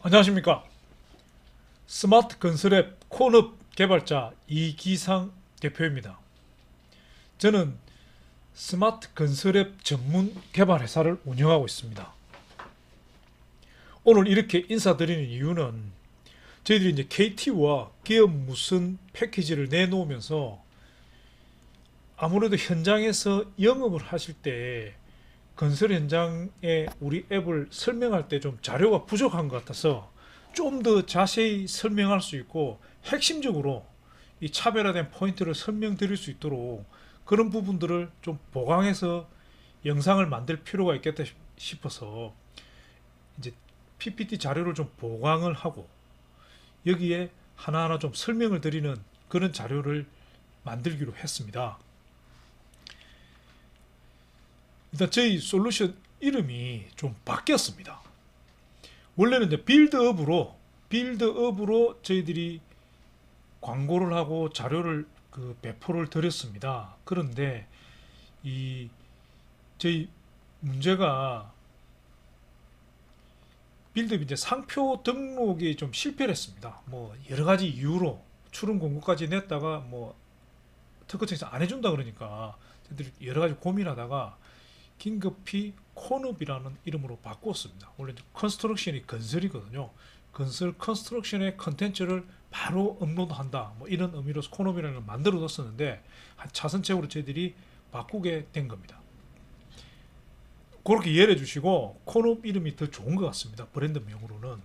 안녕하십니까. 스마트 건설앱 콘업 개발자 이기상 대표입니다. 저는 스마트 건설앱 전문 개발 회사를 운영하고 있습니다. 오늘 이렇게 인사드리는 이유는 저희들이 이제 KT와 기업 무슨 패키지를 내놓으면서 아무래도 현장에서 영업을 하실 때 건설 현장에 우리 앱을 설명할 때 좀 자료가 부족한 것 같아서 좀 더 자세히 설명할 수 있고 핵심적으로 이 차별화된 포인트를 설명드릴 수 있도록 그런 부분들을 좀 보강해서 영상을 만들 필요가 있겠다 싶어서 이제 PPT 자료를 좀 보강을 하고 여기에 하나하나 좀 설명을 드리는 그런 자료를 만들기로 했습니다. 일단 저희 솔루션 이름이 좀 바뀌었습니다. 원래는 이제 빌드업으로 저희들이 광고를 하고 자료를 배포를 드렸습니다. 그런데 이 저희 문제가 빌드업 이제 상표 등록이 좀 실패를 했습니다. 뭐 여러 가지 이유로 출원 공고까지 냈다가 뭐 특허청에서 안 해준다 그러니까 저희들이 여러 가지 고민하다가 긴급히 콘업이라는 이름으로 바꿨습니다. 원래 컨스트럭션이 건설이거든요. 건설 컨스트럭션의 컨텐츠를 바로 업로드한다. 뭐 이런 의미로서 콘업이라는 걸 만들어 뒀었는데 한 차선책으로 저희들이 바꾸게 된 겁니다. 그렇게 이해해 주시고 콘업 이름이 더 좋은 것 같습니다. 브랜드명으로는.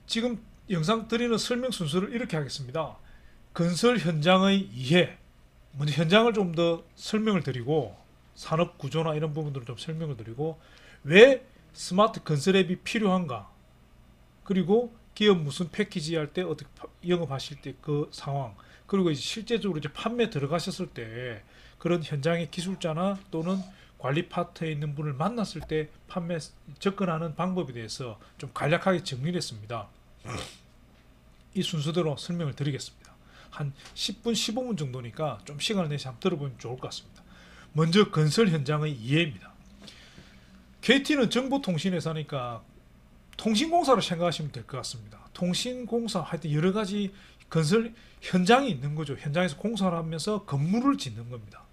지금 영상 드리는 설명 순서를 이렇게 하겠습니다. 건설 현장의 이해, 먼저 현장을 좀 더 설명을 드리고 산업 구조나 이런 부분들을 좀 설명을 드리고 왜 스마트 건설 앱이 필요한가, 그리고 기업 무슨 패키지 할 때 어떻게 영업하실 때 그 상황, 그리고 이제 실제적으로 이제 판매 들어가셨을 때 그런 현장의 기술자나 또는 관리 파트에 있는 분을 만났을 때 판매 접근하는 방법에 대해서 좀 간략하게 정리를 했습니다. 이 순서대로 설명을 드리겠습니다. 한 10분, 15분 정도니까 좀 시간을 내서 한번 들어보면 좋을 것 같습니다. 먼저 건설 현장의 이해입니다. KT는 정보통신회사니까 통신공사로 생각하시면 될 것 같습니다. 통신공사 하여튼 여러 가지 건설 현장이 있는 거죠. 현장에서 공사를 하면서 건물을 짓는 겁니다.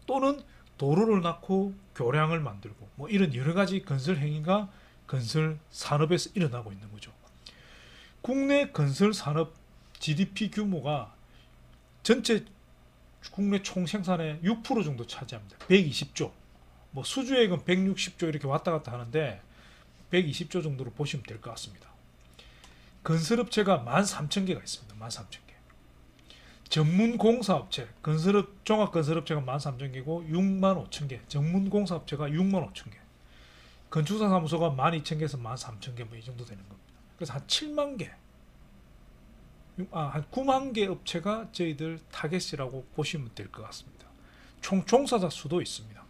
또는 도로를 낳고 교량을 만들고 뭐 이런 여러 가지 건설 행위가 건설 산업에서 일어나고 있는 거죠. 국내 건설 산업 GDP 규모가 전체 국내 총 생산의 6% 정도 차지합니다. 120조. 뭐 수주액은 160조 이렇게 왔다 갔다 하는데 120조 정도로 보시면 될 것 같습니다. 건설업체가 13,000개가 있습니다. 13,000개. 전문공사업체, 종합건설업체가 13,000개고 65,000개, 전문공사업체가 65,000개, 건축사사무소가 12,000개에서 13,000개 뭐 이 정도 되는 겁니다. 그래서 한 7만 개, 한 9만 개 업체가 저희들 타겟이라고 보시면 될 것 같습니다. 총 종사자 수도 있습니다.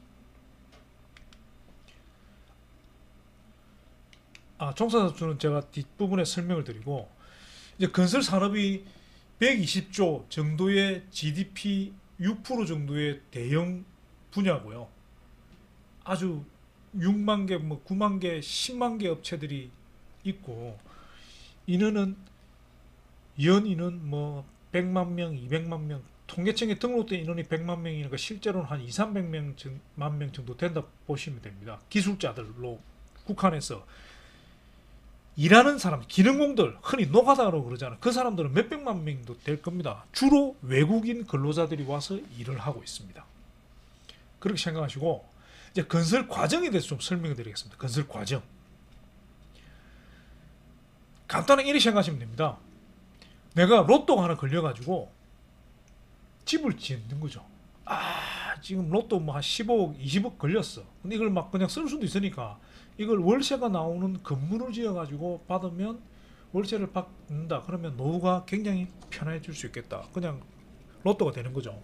종사자 수는 제가 뒷부분에 설명을 드리고, 이제 건설 산업이 120조 정도의 GDP 6% 정도의 대형 분야고요. 아주 6만 개, 뭐 9만 개, 10만 개 업체들이 있고, 인원은 연 인원 뭐 100만 명, 200만 명, 통계청에 등록된 인원이 100만 명이니까 실제로는 한 2, 300만 명 정도 된다 보시면 됩니다. 기술자들로 국한해서 일하는 사람, 기능공들, 흔히 노가다라고 그러잖아요. 그 사람들은 몇백만 명도 될 겁니다. 주로 외국인 근로자들이 와서 일을 하고 있습니다. 그렇게 생각하시고 이제 건설 과정에 대해서 좀 설명해 드리겠습니다. 건설 과정. 간단하게 이렇게 생각하시면 됩니다. 내가 로또가 하나 걸려가지고 집을 짓는 거죠. 지금 로또 뭐 한 15억, 20억 걸렸어. 근데 이걸 막 그냥 쓸 수도 있으니까 이걸 월세가 나오는 건물을 지어가지고 받으면 월세를 받는다. 그러면 노후가 굉장히 편해질 수 있겠다. 그냥 로또가 되는 거죠.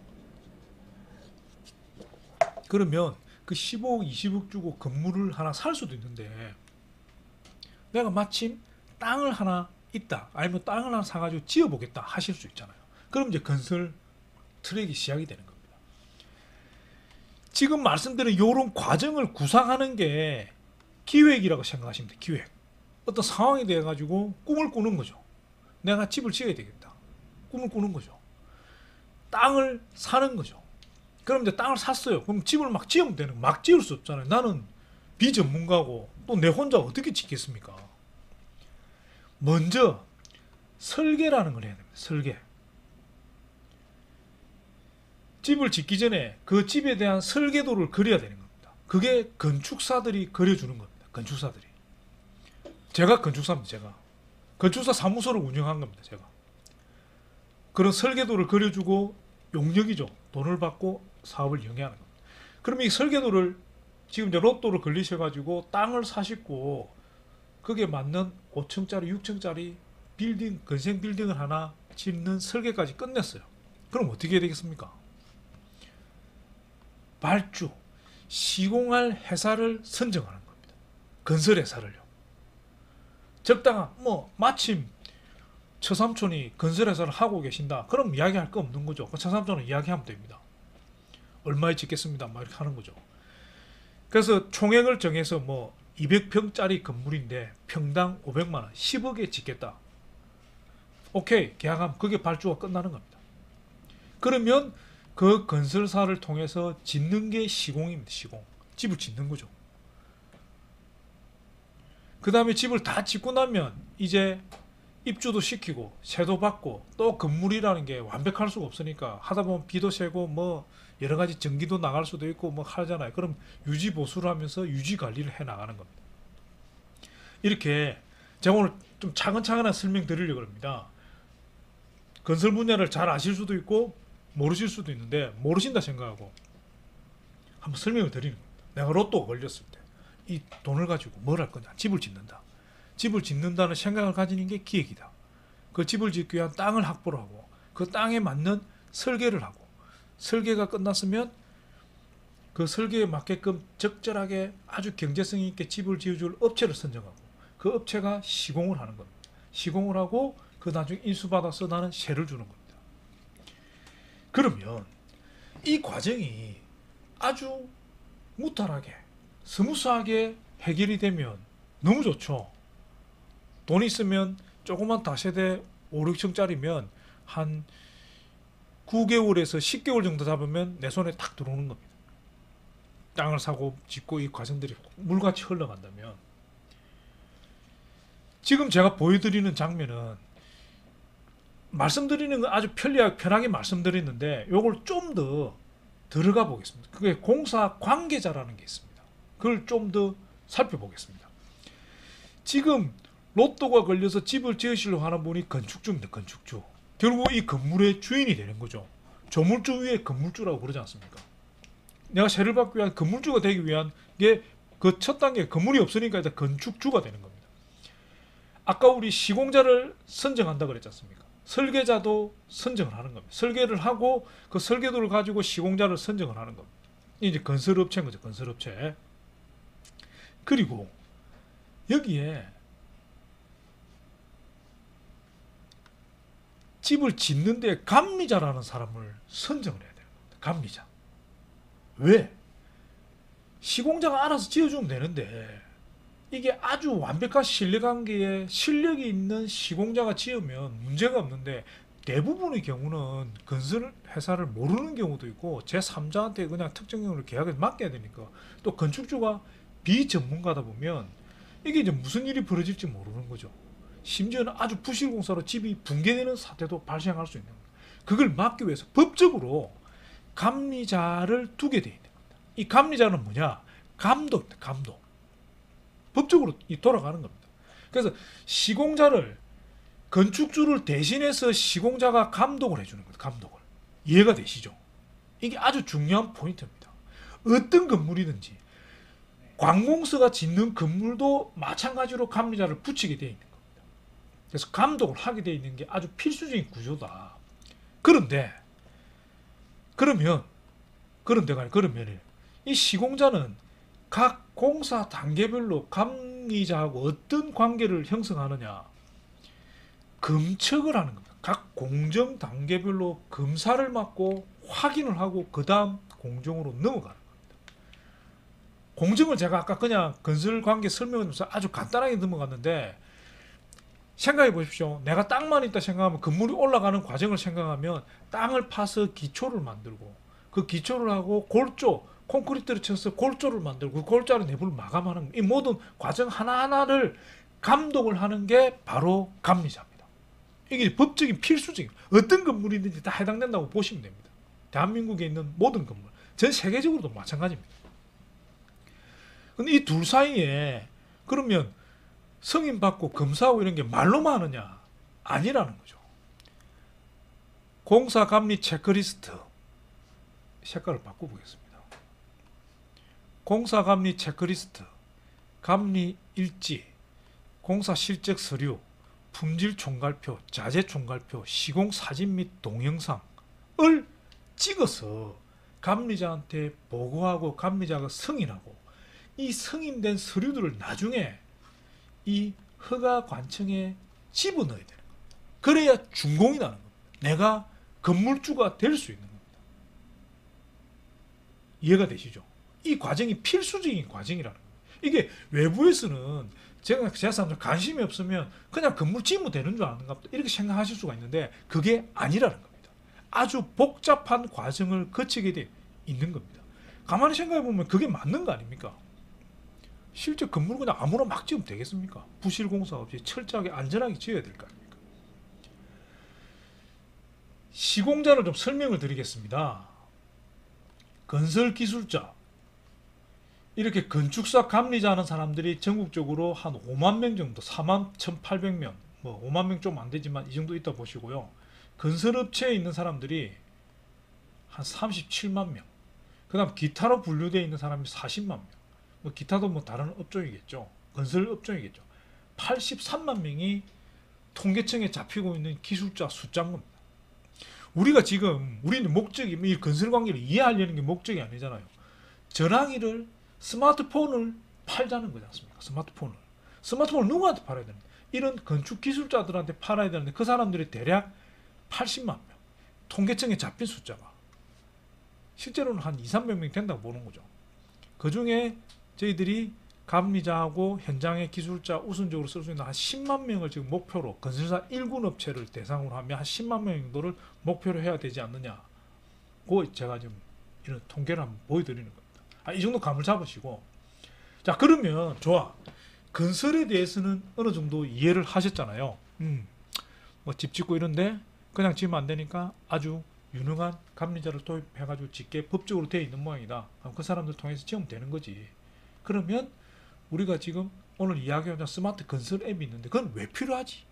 그러면 그 15억, 20억 주고 건물을 하나 살 수도 있는데 내가 마침 땅을 하나 있다. 아니면 땅을 하나 사가지고 지어보겠다 하실 수 있잖아요. 그럼 이제 건설 트랙이 시작이 되는 겁니다. 지금 말씀드린 이런 과정을 구상하는 게 기획이라고 생각하시면 돼요. 기획. 어떤 상황에 대해 가지고 꿈을 꾸는 거죠. 내가 집을 지어야 되겠다. 꿈을 꾸는 거죠. 땅을 사는 거죠. 그럼 이제 땅을 샀어요. 그럼 집을 막 지으면 되는 거예요. 막 지을 수 없잖아요. 나는 비전문가고 또 내 혼자 어떻게 짓겠습니까? 먼저 설계라는 걸 해야 됩니다. 설계. 집을 짓기 전에 그 집에 대한 설계도를 그려야 되는 겁니다. 그게 건축사들이 그려주는 겁니다. 건축사들이. 제가 건축사입니다. 제가. 건축사 사무소를 운영한 겁니다. 제가. 그런 설계도를 그려주고 용역이죠. 돈을 받고 사업을 영위하는 겁니다. 그럼 이 설계도를 지금 이제 로또를 걸리셔가지고 땅을 사시고 그게 맞는 5층짜리, 6층짜리 빌딩, 건생 빌딩을 하나 짓는 설계까지 끝냈어요. 그럼 어떻게 해야 되겠습니까? 발주, 시공할 회사를 선정하는 겁니다. 건설 회사를요. 적당한 마침 처삼촌이 건설 회사를 하고 계신다. 그럼 이야기할 거 없는 거죠. 처삼촌은 이야기하면 됩니다. 얼마에 짓겠습니다. 막 이렇게 하는 거죠. 그래서 총액을 정해서 200평짜리 건물인데 평당 500만 원, 10억에 짓겠다. 오케이, 계약하면 그게 발주가 끝나는 겁니다. 그러면 그 건설사를 통해서 짓는 게 시공입니다. 시공. 집을 짓는 거죠. 그 다음에 집을 다 짓고 나면 이제 입주도 시키고 세도 받고 또 건물이라는 게 완벽할 수가 없으니까 하다 보면 비도 새고 여러 가지 전기도 나갈 수도 있고 하잖아요. 그럼 유지 보수를 하면서 유지 관리를 해 나가는 겁니다. 이렇게 제가 오늘 좀 차근차근한 설명 드리려고 합니다. 건설 분야를 잘 아실 수도 있고 모르실 수도 있는데 모르신다 생각하고 한번 설명을 드리는 겁니다. 내가 로또가 걸렸을 때 이 돈을 가지고 뭘 할 거냐. 집을 짓는다. 집을 짓는다는 생각을 가지는 게 기획이다. 그 집을 짓기 위한 땅을 확보를 하고 그 땅에 맞는 설계를 하고 설계가 끝났으면 그 설계에 맞게끔 적절하게 아주 경제성 있게 집을 지어줄 업체를 선정하고 그 업체가 시공을 하는 겁니다. 시공을 하고 그 나중에 인수받아서 나는 세를 주는 겁니다. 그러면 이 과정이 아주 무탈하게 스무스하게 해결이 되면 너무 좋죠. 돈 있으면 조그만 다세대 5, 6층짜리면 한 9개월에서 10개월 정도 잡으면 내 손에 탁 들어오는 겁니다. 땅을 사고 짓고 이 과정들이 물같이 흘러간다면 지금 제가 보여드리는 장면은 말씀드리는 건 아주 편하게 말씀드리는데 요걸 좀 더 들어가 보겠습니다. 그게 공사 관계자라는 게 있습니다. 그걸 좀 더 살펴보겠습니다. 지금 로또가 걸려서 집을 지으시려고 하는 분이 건축주입니다. 건축주. 결국 이 건물의 주인이 되는 거죠. 조물주 위에 건물주라고 그러지 않습니까? 내가 세를 받기 위한 건물주가 되기 위한 게 그 첫 단계 건물이 없으니까 일단 건축주가 되는 겁니다. 아까 우리 시공자를 선정한다 그랬지 않습니까? 설계자도 선정을 하는 겁니다. 설계를 하고 그 설계도를 가지고 시공자를 선정을 하는 겁니다. 이제 건설업체인 거죠. 건설업체. 그리고 여기에 집을 짓는데 감리자라는 사람을 선정을 해야 돼요. 감리자. 왜? 시공자가 알아서 지어주면 되는데 이게 아주 완벽한 신뢰관계에 실력이 있는 시공자가 지으면 문제가 없는데 대부분의 경우는 건설 회사를 모르는 경우도 있고 제3자한테 그냥 특정 경우를 계약을 맡겨야 되니까 또 건축주가 비전문가다 보면 이게 이제 무슨 일이 벌어질지 모르는 거죠. 심지어는 아주 부실공사로 집이 붕괴되는 사태도 발생할 수 있는 겁니다. 그걸 막기 위해서 법적으로 감리자를 두게 되어 있는 겁니다. 이 감리자는 뭐냐? 감독입니다. 감독. 법적으로 돌아가는 겁니다. 그래서 시공자를 건축주를 대신해서 시공자가 감독을 해주는 거예요. 감독을. 이해가 되시죠? 이게 아주 중요한 포인트입니다. 어떤 건물이든지 관공서가 짓는 건물도 마찬가지로 감리자를 붙이게 되어 있는 겁니다. 그래서 감독을 하게 되어 있는 게 아주 필수적인 구조다. 그런데 그러면 이 시공자는 각 공사 단계별로 감리자하고 어떤 관계를 형성하느냐? 검척을 하는 겁니다. 각 공정 단계별로 검사를 맡고 확인을 하고 그 다음 공정으로 넘어가는 겁니다. 공정을 제가 아까 그냥 건설 관계 설명하면서 아주 간단하게 넘어갔는데, 생각해 보십시오. 내가 땅만 있다 생각하면 건물이 올라가는 과정을 생각하면 땅을 파서 기초를 만들고 그 기초를 하고 골조, 콘크리트를 쳐서 골조를 만들고 그 골조 안에 내부를 마감하는 이 모든 과정 하나하나를 감독을 하는 게 바로 감리자입니다. 이게 법적인 필수적인 어떤 건물이든지 다 해당된다고 보시면 됩니다. 대한민국에 있는 모든 건물, 전 세계적으로도 마찬가지입니다. 근데 이 둘 사이에 그러면 승인 받고 검사하고 이런 게 말로만 하느냐? 아니라는 거죠. 공사 감리 체크리스트 색깔을 바꿔보겠습니다. 공사 감리 체크리스트, 감리 일지, 공사 실적 서류, 품질 총괄표, 자재 총괄표, 시공 사진 및 동영상을 찍어서 감리자한테 보고하고 감리자가 승인하고 이 승인된 서류들을 나중에 이 허가 관청에 집어넣어야 되는 겁니다. 그래야 준공이 나는 겁니다. 내가 건물주가 될 수 있는 겁니다. 이해가 되시죠? 이 과정이 필수적인 과정이라는 겁니다. 이게 외부에서는 제가 사람들 관심이 없으면 그냥 건물 지으면 되는 줄 아는가 보다 이렇게 생각하실 수가 있는데 그게 아니라는 겁니다. 아주 복잡한 과정을 거치게 돼 있는 겁니다. 가만히 생각해 보면 그게 맞는 거 아닙니까? 실제 건물 그냥 아무나 막 지으면 되겠습니까? 부실 공사 없이 철저하게 안전하게 지어야 될 거 아닙니까? 시공자를 좀 설명을 드리겠습니다. 건설기술자, 이렇게 건축사 감리자 하는 사람들이 전국적으로 한 5만 명 정도, 4만 1,800명, 뭐 5만 명 좀 안 되지만 이 정도 있다 보시고요. 건설업체에 있는 사람들이 한 37만 명, 그 다음 기타로 분류되어 있는 사람이 40만 명, 뭐 기타도 뭐 다른 업종이겠죠. 건설 업종이겠죠. 83만 명이 통계청에 잡히고 있는 기술자 숫자인 겁니다. 우리가 지금 우리는 목적이 이 건설 관계를 이해하려는 게 목적이 아니잖아요. 전화기를 스마트폰을 팔자는 거지 않습니까? 스마트폰을 누구한테 팔아야 됩니까? 이런 건축 기술자들한테 팔아야 되는데 그 사람들이 대략 80만 명. 통계청에 잡힌 숫자가 실제로는 한 2, 300명 된다고 보는 거죠. 그 중에 저희들이 감리자하고 현장의 기술자 우선적으로 쓸 수 있는 한 10만 명을 지금 목표로 건설사 1군 업체를 대상으로 하면 한 10만 명 정도를 목표로 해야 되지 않느냐. 그 제가 지금 이런 통계를 한번 보여드리는 겁니다. 이 정도 감을 잡으시고, 자 그러면 좋아. 건설에 대해서는 어느 정도 이해를 하셨잖아요. 뭐 집 짓고 이런데 그냥 지으면 안 되니까 아주 유능한 감리자를 도입해가지고 짓게 법적으로 되어 있는 모양이다. 그 사람들 통해서 지으면 되는 거지. 그러면 우리가 지금 오늘 이야기하는 스마트 건설 앱이 있는데 그건 왜 필요하지?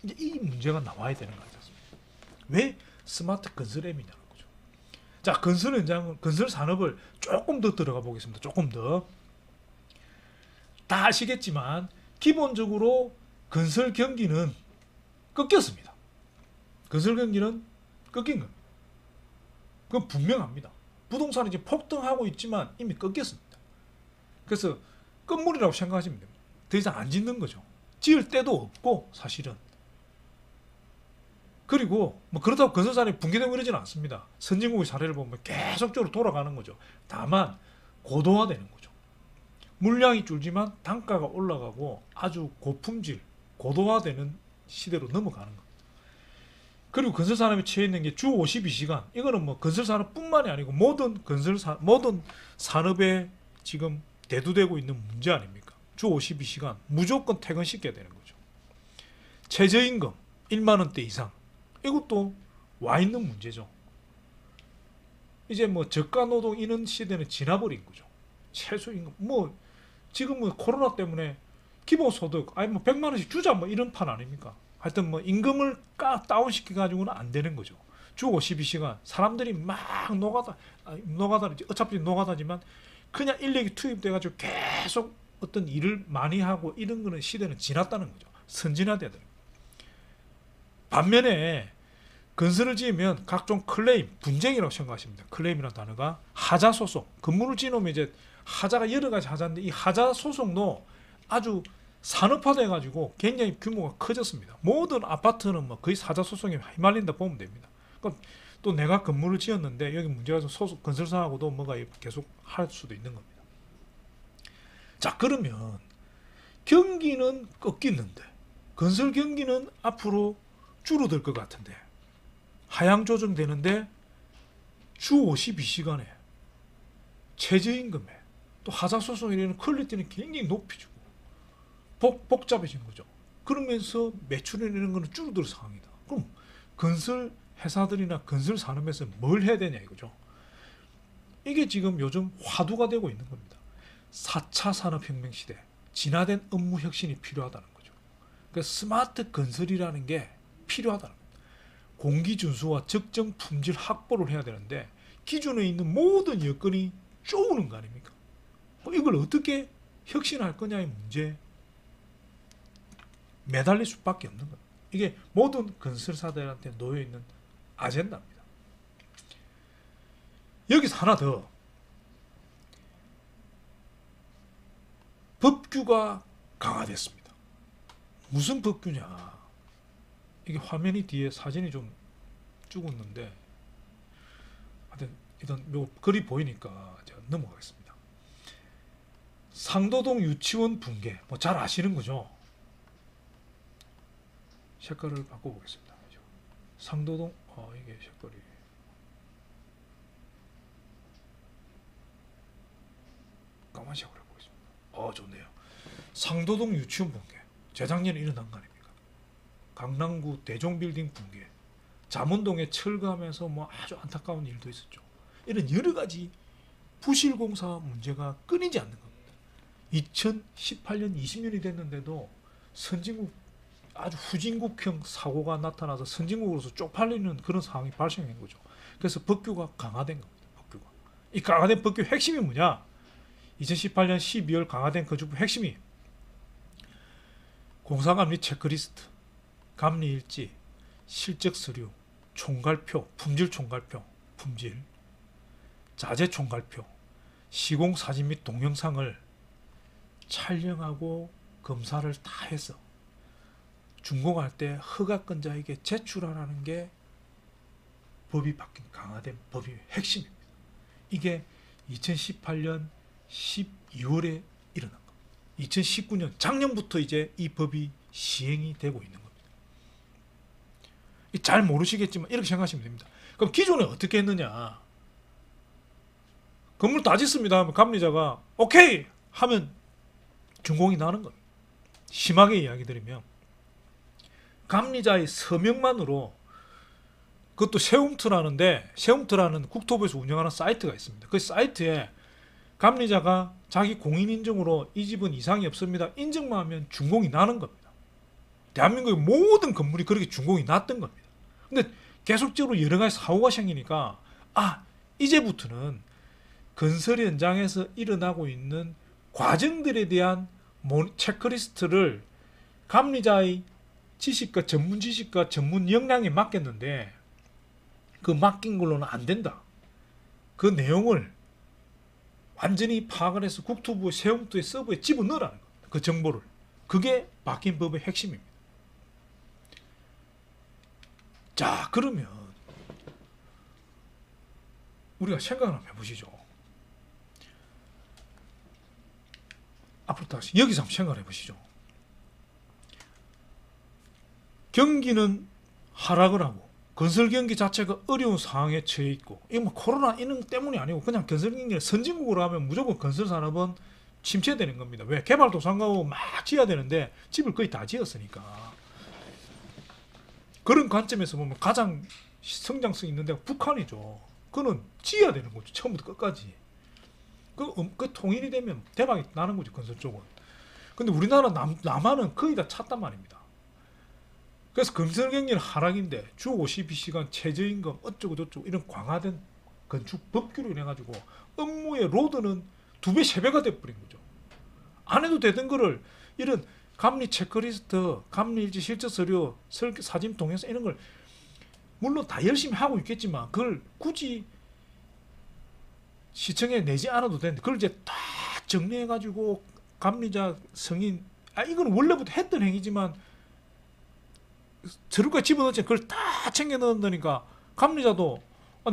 이제 이 문제가 나와야 되는 거 같습니다. 왜 스마트 건설 앱이냐는 거죠. 자, 건설 현장은 건설 산업을 조금 더 들어가 보겠습니다. 조금 더. 다 아시겠지만 기본적으로 건설 경기는 꺾였습니다. 건설 경기는 꺾인 겁니다. 그건 분명합니다. 부동산이 이제 폭등하고 있지만 이미 꺾였습니다. 그래서 건물이라고 생각하시면 됩니다. 더 이상 안 짓는 거죠. 지을 데도 없고 사실은. 그리고 뭐 그렇다고 건설산이 붕괴되고 이러지는 않습니다. 선진국의 사례를 보면 계속적으로 돌아가는 거죠. 다만 고도화되는 거죠. 물량이 줄지만 단가가 올라가고 아주 고품질, 고도화되는 시대로 넘어가는 겁니다. 그리고 건설산업에 처해 있는 게 주 52시간. 이거는 뭐 건설산업뿐만이 아니고 모든 모든 산업에 지금 대두되고 있는 문제 아닙니까? 주 52시간 무조건 퇴근시켜야 되는 거죠. 최저임금 1만 원대 이상. 이것도 와 있는 문제죠. 이제 뭐 저가 노동 이런 시대는 지나버린 거죠. 최소임금 뭐 지금은 코로나 때문에 기본소득 아니 뭐 100만 원씩 주자 뭐 이런 판 아닙니까? 하여튼 뭐 임금을 다운시켜 가지고는 안 되는 거죠. 주 52시간 사람들이 막 노가다 어차피 노가다지만 그냥 인력이 투입돼 가지고 계속 어떤 일을 많이 하고 이런 거는 시대는 지났다는 거죠. 선진화돼야 돼요. 반면에 건설을 지으면 각종 클레임, 분쟁이라고 생각하시면 돼요. 클레임이라는 단어가 하자 소송. 건물을 지으면 이제 하자가 여러 가지 하자인데 이 하자 소송도 아주 산업화돼 가지고 굉장히 규모가 커졌습니다. 모든 아파트는 뭐 거의 하자 소송에 휘말린다 보면 됩니다. 그럼 또 내가 건물을 지었는데 여기 문제가 좀 건설사하고도 뭐가 계속 할 수도 있는 겁니다. 자, 그러면 경기는 꺾이는데 건설 경기는 앞으로 줄어들 것 같은데 하향 조정되는데 주 52시간에 최저임금에 또 하자소송 이런 퀄리티는 굉장히 높여주고 복잡해진 거죠. 그러면서 매출이나 이런 거는 줄어들 상황이다. 그럼 건설 회사들이나 건설 산업에서 뭘 해야 되냐 이거죠. 이게 지금 요즘 화두가 되고 있는 겁니다. 4차 산업혁명 시대, 진화된 업무 혁신이 필요하다는 거죠. 그러니까 스마트 건설이라는 게 필요하다는 겁니다. 공기 준수와 적정 품질 확보를 해야 되는데 기존에 있는 모든 여건이 쪼우는 거 아닙니까? 이걸 어떻게 혁신할 거냐의 문제 매달릴 수밖에 없는 겁니다. 이게 모든 건설사들한테 놓여있는 아젠다입니다. 여기서 하나 더, 법규가 강화됐습니다. 무슨 법규냐, 이게 화면이 뒤에 사진이 좀 죽었는데 하여튼 일단 요 글이 보이니까 제가 넘어가겠습니다. 상도동 유치원 붕괴, 뭐 잘 아시는 거죠. 색깔을 바꿔보겠습니다. 상도동, 이게 색깔이 까만색으로 해보겠습니다. 좋네요. 상도동 유치원 붕괴, 재작년에 일어난 거 아닙니까? 강남구 대종빌딩 붕괴, 잠원동에 철거하면서 뭐 아주 안타까운 일도 있었죠. 이런 여러 가지 부실공사 문제가 끊이지 않는 겁니다. 2018년 20년이 됐는데도 선진국 아주 후진국형 사고가 나타나서 선진국으로서 쪽팔리는 그런 상황이 발생한 거죠. 그래서 법규가 강화된 겁니다. 법규가. 이 강화된 법규 핵심이 뭐냐? 2018년 12월 강화된 거주부 핵심이 공사감리 체크리스트, 감리일지, 실적서류, 총괄표, 품질 총괄표, 품질, 자재 총괄표, 시공사진 및 동영상을 촬영하고 검사를 다 해서 준공할 때 허가권자에게 제출하라는 게 법이 바뀐 강화된 법의 핵심입니다. 이게 2018년 12월에 일어난 겁니다. 2019년 작년부터 이제 이 법이 시행이 되고 있는 겁니다. 잘 모르시겠지만 이렇게 생각하시면 됩니다. 그럼 기존에 어떻게 했느냐? 건물 다 짓습니다 하면 감리자가 오케이 하면 준공이 나는 겁니다. 심하게 이야기 드리면 감리자의 서명만으로, 그것도 세움트라는데, 세움트라는 국토부에서 운영하는 사이트가 있습니다. 그 사이트에 감리자가 자기 공인인증으로 이 집은 이상이 없습니다 인증만 하면 준공이 나는 겁니다. 대한민국의 모든 건물이 그렇게 준공이 났던 겁니다. 근데 계속적으로 여러 가지 사고가 생기니까 이제부터는 건설 현장에서 일어나고 있는 과정들에 대한 체크리스트를 감리자의 지식과 전문 지식과 전문 역량에 맡겼는데 그 맡긴 걸로는 안 된다. 그 내용을 완전히 파악을 해서 국토부 세움토의 서버에 집어넣으라는 겁니다. 그 정보를. 그게 바뀐 법의 핵심입니다. 자, 그러면 우리가 생각을 한번 해보시죠. 앞으로 다시 여기서 한번 생각을 해보시죠. 경기는 하락을 하고 건설 경기 자체가 어려운 상황에 처해 있고, 이거 뭐 코로나 이런 때문이 아니고 그냥 건설 경기는 선진국으로 하면 무조건 건설 산업은 침체되는 겁니다. 왜? 개발도상가고 막 지어야 되는데 집을 거의 다 지었으니까. 그런 관점에서 보면 가장 성장성 있는 데가 북한이죠. 그는 지어야 되는 거죠. 처음부터 끝까지. 그 통일이 되면 대박이 나는 거죠. 건설 쪽은. 근데 우리나라 남한은 거의 다 찼단 말입니다. 그래서 건설 경기는 하락인데 주 52시간 최저임금 어쩌고 저쩌고 이런 강화된 건축 법규로 인해 가지고 업무의 로드는 2배, 3배가 돼버린 거죠. 안 해도 되던 거를 이런 감리 체크리스트, 감리일지, 실적서류, 사진 동영상 이런 걸 물론 다 열심히 하고 있겠지만 그걸 굳이 시청에 내지 않아도 되는데 그걸 이제 다 정리해가지고 감리자 승인, 이건 원래부터 했던 행위지만 서류까지 집어넣지 그걸 다 챙겨 넣는다니까 감리자도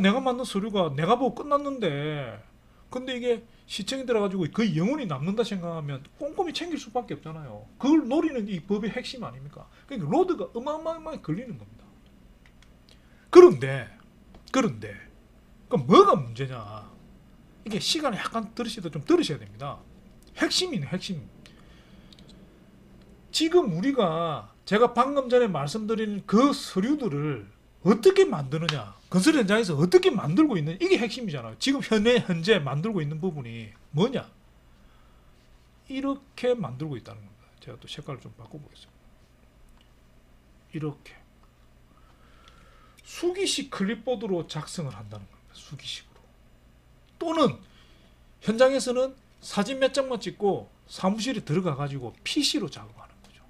내가 만든 서류가 내가 보고 끝났는데 근데 이게 시청이 들어가지고 거의 영원히 남는다 생각하면 꼼꼼히 챙길 수밖에 없잖아요. 그걸 노리는 이 법의 핵심 아닙니까? 그러니까 로드가 어마어마하게 걸리는 겁니다. 그런데 그럼 뭐가 문제냐? 이게 시간을 약간 들으시도 좀 들으셔야 됩니다. 핵심이네, 핵심. 지금 우리가 제가 방금 전에 말씀드린 그 서류들을 어떻게 만드느냐, 건설 현장에서 어떻게 만들고 있는, 이게 핵심이잖아요. 지금 현재 만들고 있는 부분이 뭐냐, 이렇게 만들고 있다는 겁니다. 제가 또 색깔을 좀 바꿔보겠습니다. 이렇게 수기식 클립보드로 작성을 한다는 겁니다. 수기식으로. 또는 현장에서는 사진 몇 장만 찍고 사무실에 들어가 가지고 PC로 작업하는 거죠.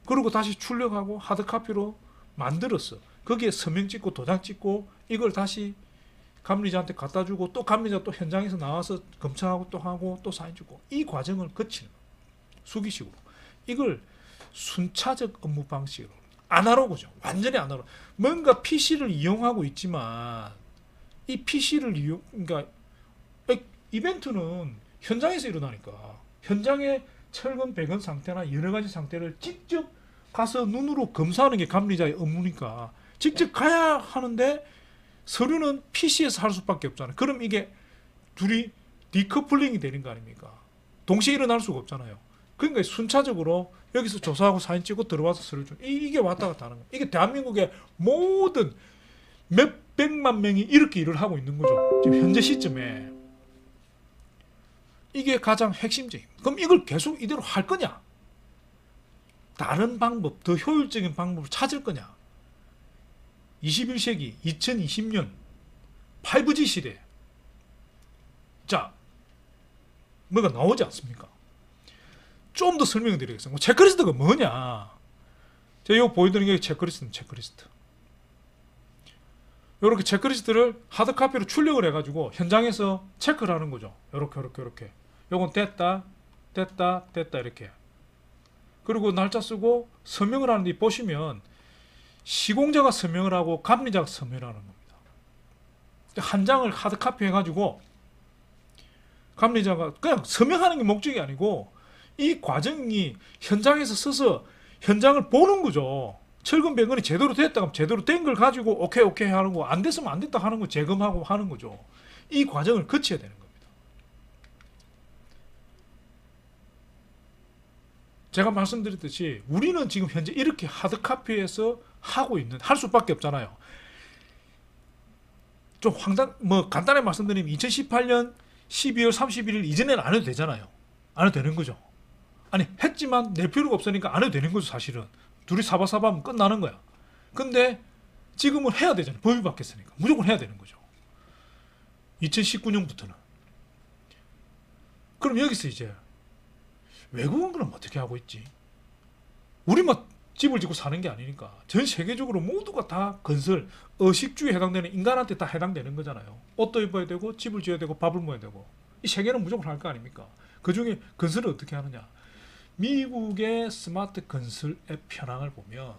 그리고 다시 출력하고 하드카피로 만들었어. 거기에 서명 찍고 도장 찍고 이걸 다시 감리자한테 갖다 주고, 또 감리자 또 현장에서 나와서 검사하고 또 하고 또 사인 주고, 이 과정을 거치는 거예요. 수기식으로. 이걸 순차적 업무 방식으로, 아날로그죠. 완전히 아날로그. 뭔가 PC를 이용하고 있지만 이 PC를 그러니까 이벤트는 현장에서 일어나니까 현장의 철근 배근 상태나 여러 가지 상태를 직접 가서 눈으로 검사하는 게 감리자의 업무니까 직접 가야 하는데, 서류는 PC에서 할 수밖에 없잖아요. 그럼 이게 둘이 디커플링이 되는 거 아닙니까? 동시에 일어날 수가 없잖아요. 그러니까 순차적으로 여기서 조사하고 사진 찍고 들어와서 서류 좀, 이게 왔다 갔다 하는 거예요. 이게 대한민국의 모든 몇 백만 명이 이렇게 일을 하고 있는 거죠. 지금 현재 시점에. 이게 가장 핵심적인. 그럼 이걸 계속 이대로 할 거냐? 다른 방법, 더 효율적인 방법을 찾을 거냐? 21세기 2020년 5G 시대. 자, 뭐가 나오지 않습니까? 좀 더 설명을 드리겠습니다. 체크리스트가 뭐냐? 제가 이거 보여드리는 게 체크리스트입니다. 체크리스트. 이렇게 체크리스트를 하드카피로 출력을 해가지고 현장에서 체크를 하는 거죠. 이렇게. 요건 됐다 이렇게. 그리고 날짜 쓰고 서명을 하는데 보시면 시공자가 서명을 하고 감리자가 서명을 하는 겁니다. 한 장을 하드카피 해가지고 감리자가 그냥 서명하는 게 목적이 아니고 이 과정이 현장에서 써서 현장을 보는 거죠. 철근 배근이 제대로 됐다 그러면 제대로 된 걸 가지고 오케이 하는 거, 안 됐으면 안 됐다 하는 거 재검하고 하는 거죠. 이 과정을 거쳐야 되는 겁니다. 제가 말씀드렸듯이 우리는 지금 현재 이렇게 하드카피에서 할 수밖에 없잖아요. 좀 간단하게 말씀드리면 2018년 12월 31일 이전에는 안 해도 되잖아요. 안 해도 되는 거죠. 아니, 했지만 낼 필요가 없으니까 안 해도 되는 거죠, 사실은. 둘이 사바사바하면 끝나는 거야. 근데 지금은 해야 되잖아요. 법이 바뀌었으니까. 무조건 해야 되는 거죠. 2019년부터는. 그럼 여기서 이제 외국은 그럼 어떻게 하고 있지? 우리만 집을 짓고 사는 게 아니니까 전 세계적으로 모두가 다 건설, 의식주에 해당되는 인간한테 다 해당되는 거잖아요. 옷도 입어야 되고 집을 지어야 되고 밥을 먹어야 되고, 이 세계는 무조건 할 거 아닙니까? 그중에 건설을 어떻게 하느냐? 미국의 스마트 건설 앱 현황을 보면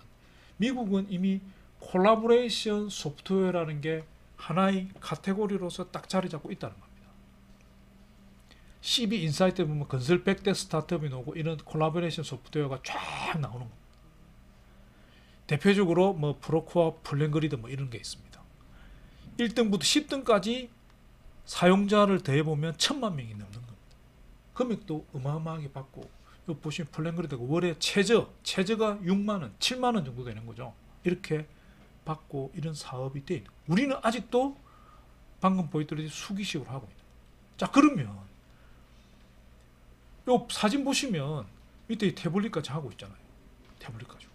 미국은 이미 콜라보레이션 소프트웨어라는 게 하나의 카테고리로서 딱 자리 잡고 있다는 겁니다. CB 인사이트 보면 건설 100대 스타트업이 나오고 이런 콜라보레이션 소프트웨어가 쫙 나오는 겁니다. 대표적으로 뭐 프로코어, 플랜그리드 뭐 이런 게 있습니다. 1등부터 10등까지 사용자를 더해보면 1000만 명이 넘는 겁니다. 금액도 어마어마하게 받고, 여기 보시면 플랜그리드가 월에 최저가 6만원, 7만원 정도 되는 거죠. 이렇게 받고 이런 사업이 돼 있는 거예요. 우리는 아직도 방금 보여드렸듯이 수기식으로 하고 있는 거예요. 자, 그러면 요 사진 보시면 밑에 태블릿까지 하고 있잖아요. 태블릿까지.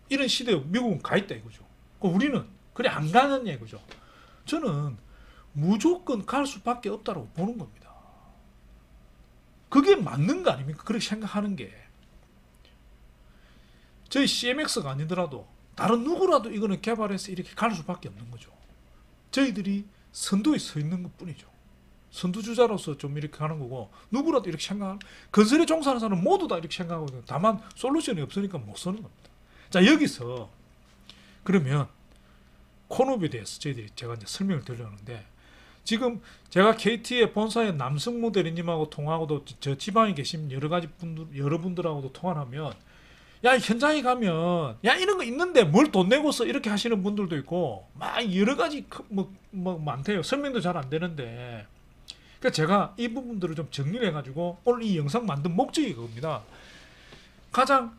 이런 시대에 미국은 가 있다 이거죠. 우리는 그래 안 가는 얘기죠. 저는 무조건 갈 수밖에 없다고 보는 겁니다. 그게 맞는 거 아닙니까? 그렇게 생각하는 게. 저희 CMX가 아니더라도 다른 누구라도 이거는 개발해서 이렇게 갈 수밖에 없는 거죠. 저희들이 선두에 서 있는 것 뿐이죠. 선두주자로서 좀 이렇게 하는 거고, 누구라도 이렇게 생각하는, 건설에 종사하는 사람은 모두 다 이렇게 생각하고 있는, 다만 솔루션이 없으니까 못 쓰는 겁니다. 자, 여기서 그러면 콘옵에 대해서 제가 이제 설명을 드리려는데, 지금 제가 KT의 본사의 남승무 대리님하고 통화하고도 저 지방에 계신 여러분들하고도 통화를 하면 야 현장에 가면 야 이런 거 있는데 뭘 돈 내고 써 이렇게 하시는 분들도 있고 막 여러 가지 뭐 많대요. 설명도 잘 안 되는데 그러니까 제가 이 부분들을 좀 정리를 해가지고 오늘 이 영상 만든 목적이 그겁니다. 가장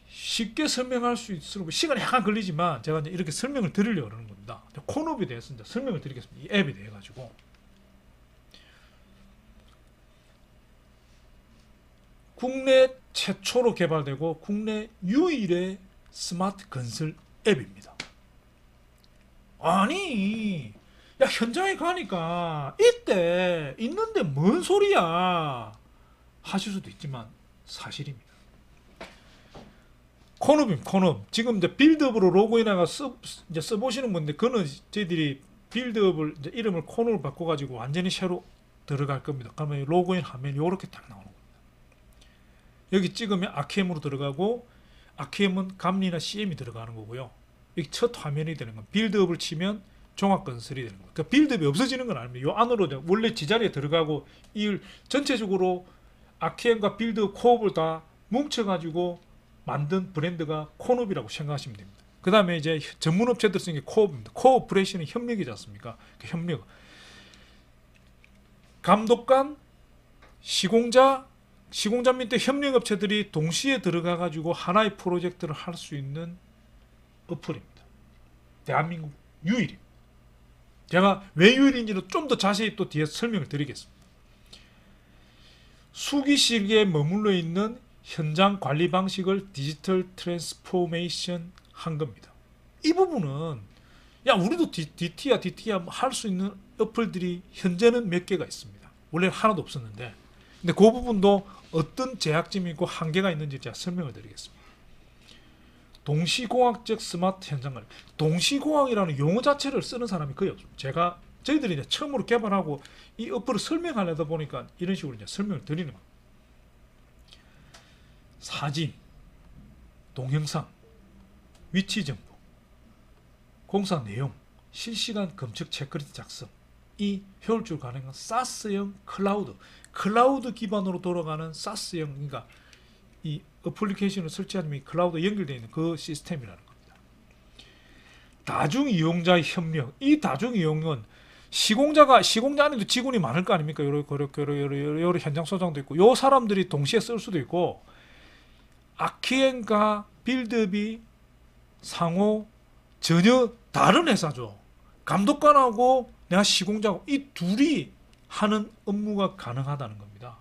쉽게 설명할 수 있도록 시간이 약간 걸리지만 제가 이제 이렇게 설명을 드리려고 그러는 겁니다. 콘업에 대해서 이제 설명을 드리겠습니다. 이 앱에 대해 가지고 국내 최초로 개발되고 국내 유일의 스마트 건설 앱입니다. 아니 야 현장에 가니까 이때 있는데 뭔 소리야 하실 수도 있지만 사실입니다. 콘업임. 지금 이제 빌드업으로 로그인해가 이제 써보시는 건데, 그거는 저희들이 빌드업을 이제 이름을 콘으로 바꿔가지고 완전히 새로 들어갈 겁니다. 그러면 로그인 하면 이렇게 딱 나오는 겁니다. 여기 찍으면 아키엠으로 들어가고, 아키엠은 감리나 CM이 들어가는 거고요. 여기 첫 화면이 되는 건 빌드업을 치면 종합건설이 되는 거예요. 그러니까 빌드업이 없어지는 건 아닙니다. 요 안으로 원래 지자리에 들어가고, 이 전체적으로 아키엠과 빌드업 코업을 다 뭉쳐가지고 만든 브랜드가 콘업이라고 생각하시면 됩니다. 그 다음에 이제 전문 업체들 쓰는 게 코업입니다. 코오퍼레이션은 협력이지 않습니까? 그 협력. 감독관, 시공자 밑에 협력 업체들이 동시에 들어가 가지고 하나의 프로젝트를 할 수 있는 어플입니다. 대한민국 유일입니다. 제가 왜 유일인지는 좀 더 자세히 또 뒤에서 설명을 드리겠습니다. 수기식에 머물러 있는 현장 관리 방식을 디지털 트랜스포메이션 한 겁니다. 이 부분은 야 우리도 DT야 할 수 있는 어플들이 현재는 몇 개가 있습니다. 원래 하나도 없었는데 근데 그 부분도 어떤 제약점이 있고 한계가 있는지 제가 설명을 드리겠습니다. 동시공학적 스마트 현장 관리. 동시공학이라는 용어 자체를 쓰는 사람이 거의 없습니다. 저희들이 이제 처음으로 개발하고 이 어플을 설명하려다 보니까 이런 식으로 이제 설명을 드리는 겁니다. 사진, 동영상, 위치 정보, 공사 내용, 실시간 검측 체크리스트 작성, 이 효율적으로 가능한 사스형 클라우드 기반으로 돌아가는 사스형, 그러니까 이 어플리케이션을 설치하면 클라우드 연결되어 있는 그 시스템이라는 겁니다. 다중 이용자의 협력. 이 다중 이용은 시공자 안에도 직원이 많을 거 아닙니까? 여러 현장 소장도 있고, 요 사람들이 동시에 쓸 수도 있고, 아키엔과 빌드업이 상호 전혀 다른 회사죠. 감독관하고 내가 시공자하고 이 둘이 하는 업무가 가능하다는 겁니다.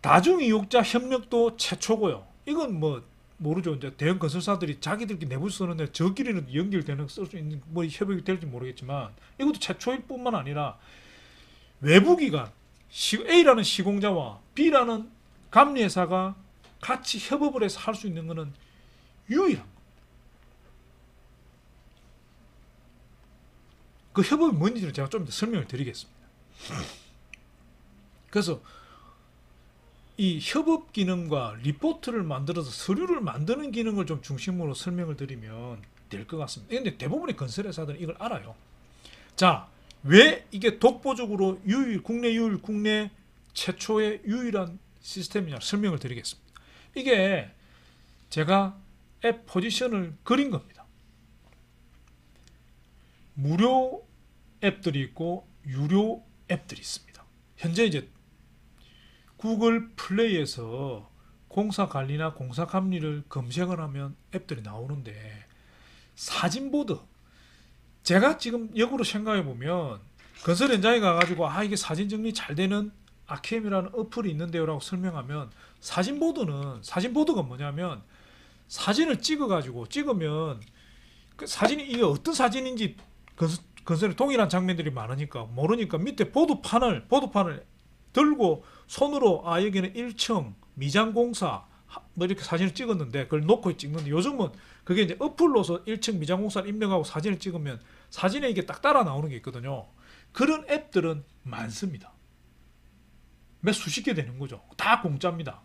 다중이용자 협력도 최초고요. 이건 뭐 모르죠. 이제 대형 건설사들이 자기들끼리 내부 쓰는데 저끼리는 연결되는 쓸 수 있는 뭐 협력이 될지 모르겠지만 이것도 최초일 뿐만 아니라 외부기관 A라는 시공자와 B라는 감리회사가 같이 협업을 해서 할 수 있는 것은 유일한 겁니다. 그 협업이 뭔지를 제가 좀 더 설명을 드리겠습니다. 그래서 이 협업 기능과 리포트를 만들어서 서류를 만드는 기능을 좀 중심으로 설명을 드리면 될 것 같습니다. 근데 대부분의 건설회사들은 이걸 알아요. 자, 왜 이게 독보적으로 국내 최초의 유일한 시스템이냐 설명을 드리겠습니다. 이게 제가 앱 포지션을 그린 겁니다. 무료 앱들이 있고 유료 앱들이 있습니다. 현재 이제 구글 플레이에서 공사 관리나 공사 감리를 검색을 하면 앱들이 나오는데 사진보드, 제가 지금 역으로 생각해 보면 건설 현장에 가가지고 이게 사진 정리 잘 되는 아키엠이라는 어플이 있는데요 라고 설명하면 사진보드가 뭐냐면 사진을 찍으면 그 사진이 이게 어떤 사진인지 건설에 동일한 장면들이 많으니까 모르니까 밑에 보드판을 들고 손으로 여기는 1층 미장공사 뭐 이렇게 사진을 찍었는데 그걸 놓고 찍는데 요즘은 그게 이제 어플로서 1층 미장공사를 입력하고 사진을 찍으면 사진에 이게 딱 따라 나오는 게 있거든요. 그런 앱들은 많습니다. 몇 수십 개 되는 거죠. 다 공짜입니다.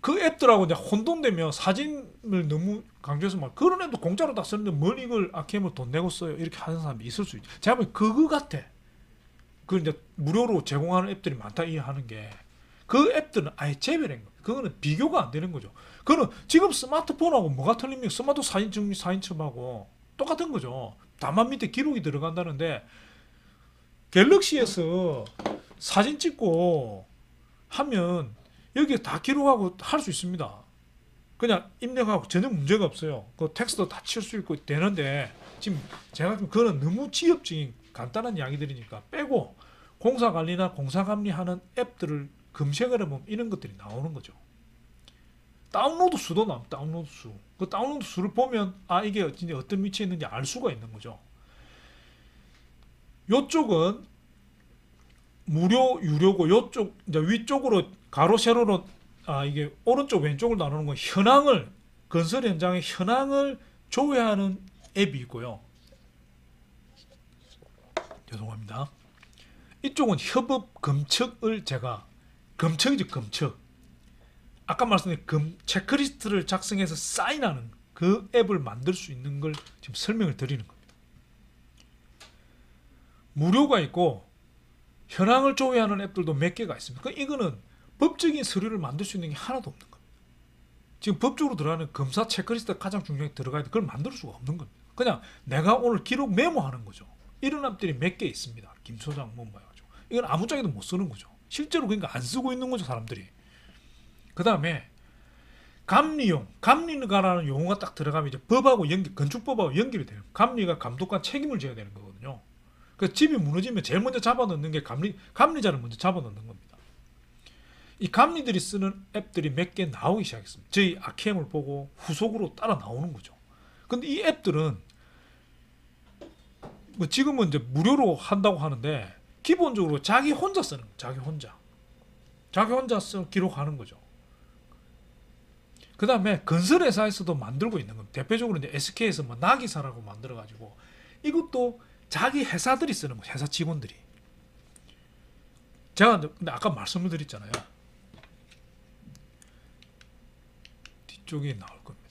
그 앱들하고 이제 혼동되면 사진을 너무 강조해서 막 그런 앱도 공짜로 다 쓰는데 뭘 이걸 아키엠을 돈 내고 써요 이렇게 하는 사람이 있을 수 있죠. 제가 보면 그거 같아. 그 이제 무료로 제공하는 앱들이 많다 이해하는 게 그 앱들은 아예 재배된 거예요. 그거는 비교가 안 되는 거죠. 그거는 지금 스마트폰하고 뭐가 틀립니까? 스마트 사진 증명 사진첩하고 똑같은 거죠. 다만 밑에 기록이 들어간다는데 갤럭시에서 사진 찍고 하면 여기에 다 기록하고 할 수 있습니다. 그냥 입력하고 전혀 문제가 없어요. 그 텍스트 다 칠 수 있고 되는데 지금 제가 그거는 너무 지엽적인 간단한 이야기들이니까 빼고 공사 관리나 공사 감리하는 앱들을 검색을 해보면 이런 것들이 나오는 거죠. 다운로드 수도 나옵니다. 다운로드 수. 그 다운로드 수를 보면 아 이게 진짜 어떤 위치에 있는지 알 수가 있는 거죠. 요쪽은 무료 유료고 요쪽 이제 위쪽으로 가로 세로로 이게 오른쪽 왼쪽을 나누는 건 현황을 건설 현장의 현황을 조회하는 앱이 있고요. 죄송합니다. 이쪽은 협업 검측을 제가 검측이죠 검측. 아까 말씀드린 체크리스트를 작성해서 사인하는 그 앱을 만들 수 있는 걸 지금 설명을 드리는 겁니다. 무료가 있고 현황을 조회하는 앱들도 몇 개가 있습니다. 이거는 법적인 서류를 만들 수 있는 게 하나도 없는 겁니다. 지금 법적으로 들어가는 검사 체크리스트가 가장 중요하게 들어가야 돼. 그걸 만들 수가 없는 겁니다. 그냥 내가 오늘 기록 메모하는 거죠. 이런 앱들이 몇 개 있습니다. 김 소장 뭐 봐가지고 이건 아무짝에도 못 쓰는 거죠. 실제로 그러니까 안 쓰고 있는 거죠 사람들이. 그 다음에 감리가라는 용어가 딱 들어가면 이제 법하고 건축법하고 연결이 돼요. 감리가 감독관 책임을 져야 되는 거거든요. 그 집이 무너지면 제일 먼저 잡아넣는 게 감리자를 먼저 잡아넣는 겁니다. 이 감리들이 쓰는 앱들이 몇 개 나오기 시작했습니다. 저희 아키엠을 보고 후속으로 따라 나오는 거죠. 근데 이 앱들은 뭐 지금은 이제 무료로 한다고 하는데 기본적으로 자기 혼자 쓰는 거예요. 자기 혼자 써 기록하는 거죠. 그 다음에 건설회사에서도 만들고 있는 겁니다. 대표적으로 이제 SK에서 뭐 나기사라고 만들어가지고 이것도 자기 회사들이 쓰는 거예요. 회사 직원들이. 제가 근데 아까 말씀을 드렸잖아요. 뒤쪽에 나올 겁니다.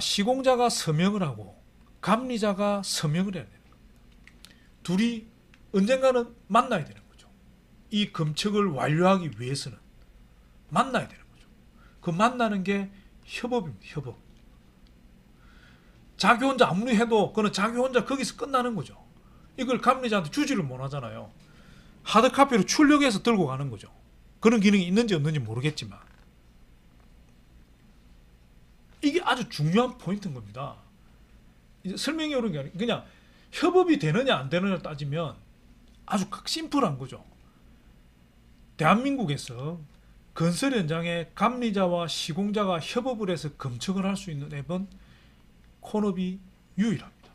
시공자가 서명을 하고 감리자가 서명을 해야 돼요. 둘이 언젠가는 만나야 되는 거죠. 이 검측을 완료하기 위해서는 만나야 되는 거죠. 그 만나는 게 협업입니다. 협업. 자기 혼자 아무리 해도 그는 자기 혼자 거기서 끝나는 거죠. 이걸 감리자한테 주지를 못하잖아요. 하드카피로 출력해서 들고 가는 거죠. 그런 기능이 있는지 없는지 모르겠지만 이게 아주 중요한 포인트인 겁니다. 설명이 어려운 게 아니라 그냥 협업이 되느냐 안 되느냐 따지면 아주 심플한 거죠. 대한민국에서 건설 현장에 감리자와 시공자가 협업을 해서 검측을 할 수 있는 앱은 콘업이 유일합니다.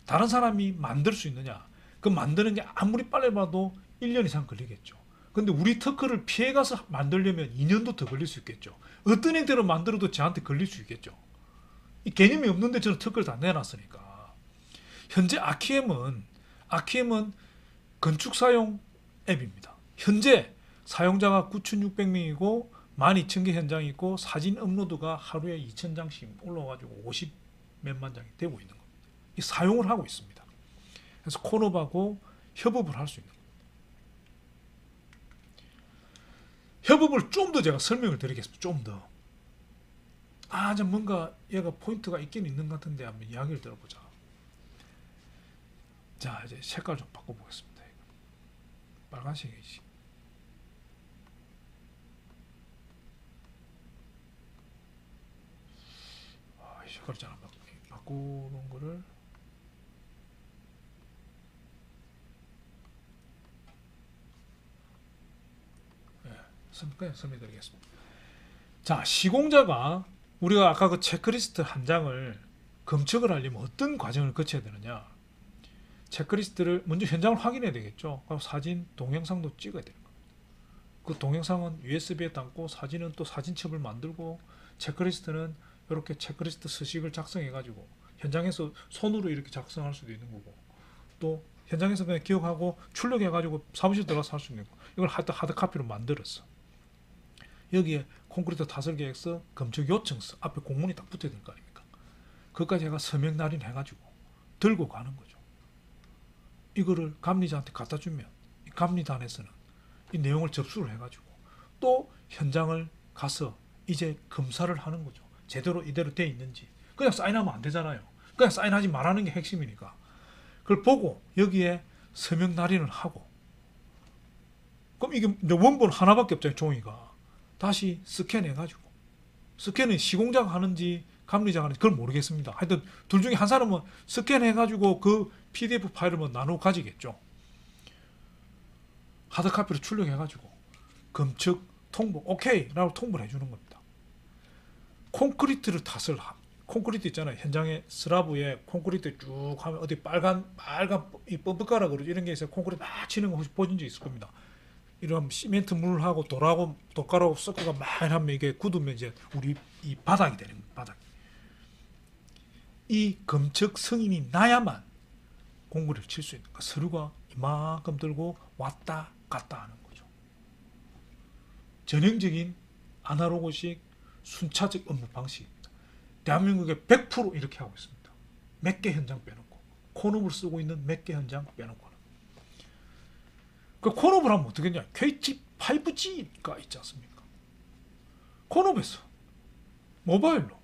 다른 사람이 만들 수 있느냐? 그 만드는 게 아무리 빨리 봐도 1년 이상 걸리겠죠. 근데 우리 특허를 피해가서 만들려면 2년도 더 걸릴 수 있겠죠. 어떤 형태로 만들어도 저한테 걸릴 수 있겠죠. 이 개념이 없는데 저는 특허를 다 내놨으니까. 현재 아키엠은 건축사용 앱입니다. 현재 사용자가 9,600명이고 12,000개 현장이 있고 사진 업로드가 하루에 2,000장씩 올라와가지고 50 몇만 장이 되고 있는 겁니다. 이 사용을 하고 있습니다. 그래서 콘업하고 협업을 할 수 있는 겁니다. 협업을 좀 더 제가 설명을 드리겠습니다. 좀 더. 뭔가 얘가 포인트가 있긴 있는 것 같은데 한번 이야기를 들어보자. 자, 이제 색깔 좀 바꿔보겠습니다. 빨간색이지. 이 색깔이 잘 안 바꾸는 거를. 그냥 설명드리겠습니다. 자, 시공자가 우리가 아까 그 체크리스트 한 장을 검측을 하려면 어떤 과정을 거쳐야 되느냐? 체크리스트를 먼저 현장을 확인해야 되겠죠. 그리고 사진, 동영상도 찍어야 되는 겁니다. 그 동영상은 USB에 담고 사진은 또 사진첩을 만들고 체크리스트는 이렇게 체크리스트 서식을 작성해 가지고 현장에서 손으로 이렇게 작성할 수도 있는 거고 또 현장에서 그냥 기억하고 출력해가지고 사무실 들어가서 할 수 있는 거. 이걸 하드 카피로 만들었어. 여기에 콘크리트 타설 계획서, 건축 요청서, 앞에 공문이 딱 붙어야 될 거 아닙니까? 그것까지 해가 서명 날인 해가지고 들고 가는 거죠. 이거를 감리자한테 갖다 주면 이 감리단에서는 이 내용을 접수를 해가지고 또 현장을 가서 이제 검사를 하는 거죠. 제대로 이대로 돼 있는지. 그냥 사인하면 안 되잖아요. 그냥 사인하지 말라는 게 핵심이니까. 그걸 보고 여기에 서명 날인을 하고, 그럼 이게 원본 하나밖에 없잖아요. 종이가. 다시 스캔해가지고, 스캔은 시공자가 하는지 감리자가 하는지 그걸 모르겠습니다. 하여튼 둘 중에 한 사람은 스캔해가지고 그 PDF 파일을 뭐 나누어 가지겠죠. 하드카피로 출력해가지고 검측 통보 오케이 라고 통보를 해주는 겁니다. 콘크리트를 탓을 콘크리트 있잖아요. 현장에 슬라브에 콘크리트 쭉 하면 어디 빨간 이 뻔뻔가라 그러죠. 이런 게 있어요. 콘크리트 막 치는 거 혹시 보신 적 있을 겁니다. 이런 시멘트 물하고 돌가루하고 섞어가 막 하면 이게 굳으면 이제 우리 이 바닥이 되는 거예요. 바닥. 이 검측 승인이 나야만 공구리를 칠 수 있는 거. 서류가 이만큼 들고 왔다 갔다 하는 거죠. 전형적인 아날로그식 순차적 업무 방식입니다. 대한민국에 100% 이렇게 하고 있습니다. 몇 개 현장 빼놓고 콘업을 쓰고 있는 몇 개 현장 빼놓고는. 그 콘업을 하면 어떻게 되냐? KT5G가 있지 않습니까? 콘업에서 모바일로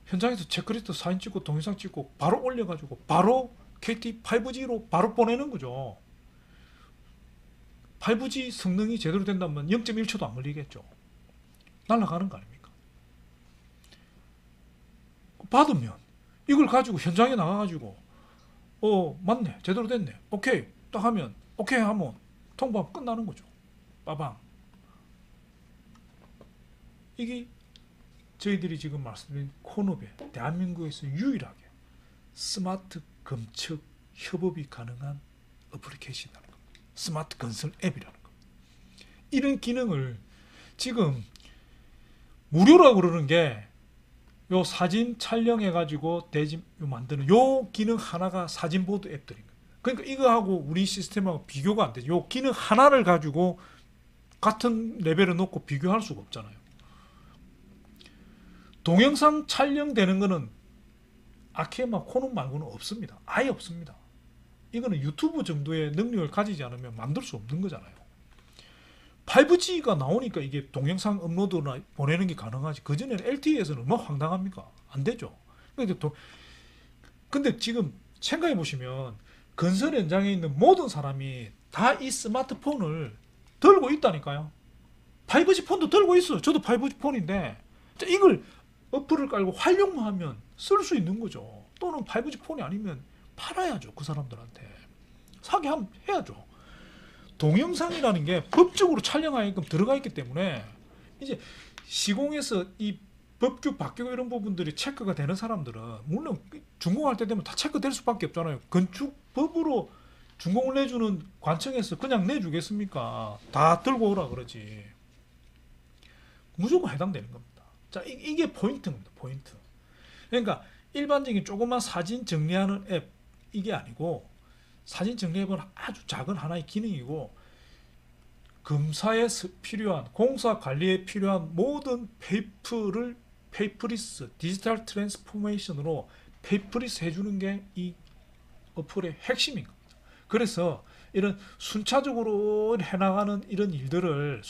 현장에서 체크리스트 사진 찍고 동영상 찍고 바로 올려가지고 바로 KT5G로 바로 보내는 거죠. 5G 성능이 제대로 된다면 0.1초도 안 걸리겠죠. 날아가는 거 아닙니까? 받으면 이걸 가지고 현장에 나가가지고 맞네, 제대로 됐네, 오케이 딱 하면 오케이 하면 통보하면 끝나는 거죠. 빠방. 이게 저희들이 지금 말씀드린 콘업에 대한민국에서 유일하게 스마트 검측 협업이 가능한 어플리케이션이라는 겁니다. 스마트 건설 앱이라는 겁니다. 이런 기능을 지금 무료라고 그러는 게 요 사진 촬영해가지고 만드는 요 기능 하나가 사진보드 앱들인 겁니다. 그러니까 이거하고 우리 시스템하고 비교가 안 되죠. 요 기능 하나를 가지고 같은 레벨에 놓고 비교할 수가 없잖아요. 동영상 촬영되는 거는 아케마 콘업 말고는 없습니다. 아예 없습니다. 이거는 유튜브 정도의 능력을 가지지 않으면 만들 수 없는 거잖아요. 5G가 나오니까 이게 동영상 업로드나 보내는 게 가능하지. 그전에는 LTE에서는 얼마나 황당합니까? 안 되죠. 근데 지금 생각해 보시면 건설 현장에 있는 모든 사람이 다 이 스마트폰을 들고 있다니까요. 5G 폰도 들고 있어요. 저도 5G 폰인데 이걸 어플을 깔고 활용만 하면 쓸 수 있는 거죠. 또는 5G 폰이 아니면 팔아야죠. 그 사람들한테. 사게 하면 해야죠. 동영상이라는 게 법적으로 촬영하게끔 들어가 있기 때문에 이제 시공에서 이 법규 바뀌고 이런 부분들이 체크가 되는 사람들은 물론 준공할 때 되면 다 체크될 수밖에 없잖아요. 건축법으로 준공을 내주는 관청에서 그냥 내주겠습니까? 다 들고 오라 그러지. 무조건 해당되는 겁니다. 자, 이게 포인트입니다. 포인트. 그러니까 일반적인 조그만 사진 정리하는 앱 이게 아니고 사진 정리앱은 아주 작은 하나의 기능이고 검사에 필요한 공사 관리에 필요한 모든 페이퍼리스 디지털 트랜스포메이션으로 페이퍼리스 해주는 게 이 어플의 핵심인 겁니다. 그래서 이런 순차적으로 해나가는 이런 일들을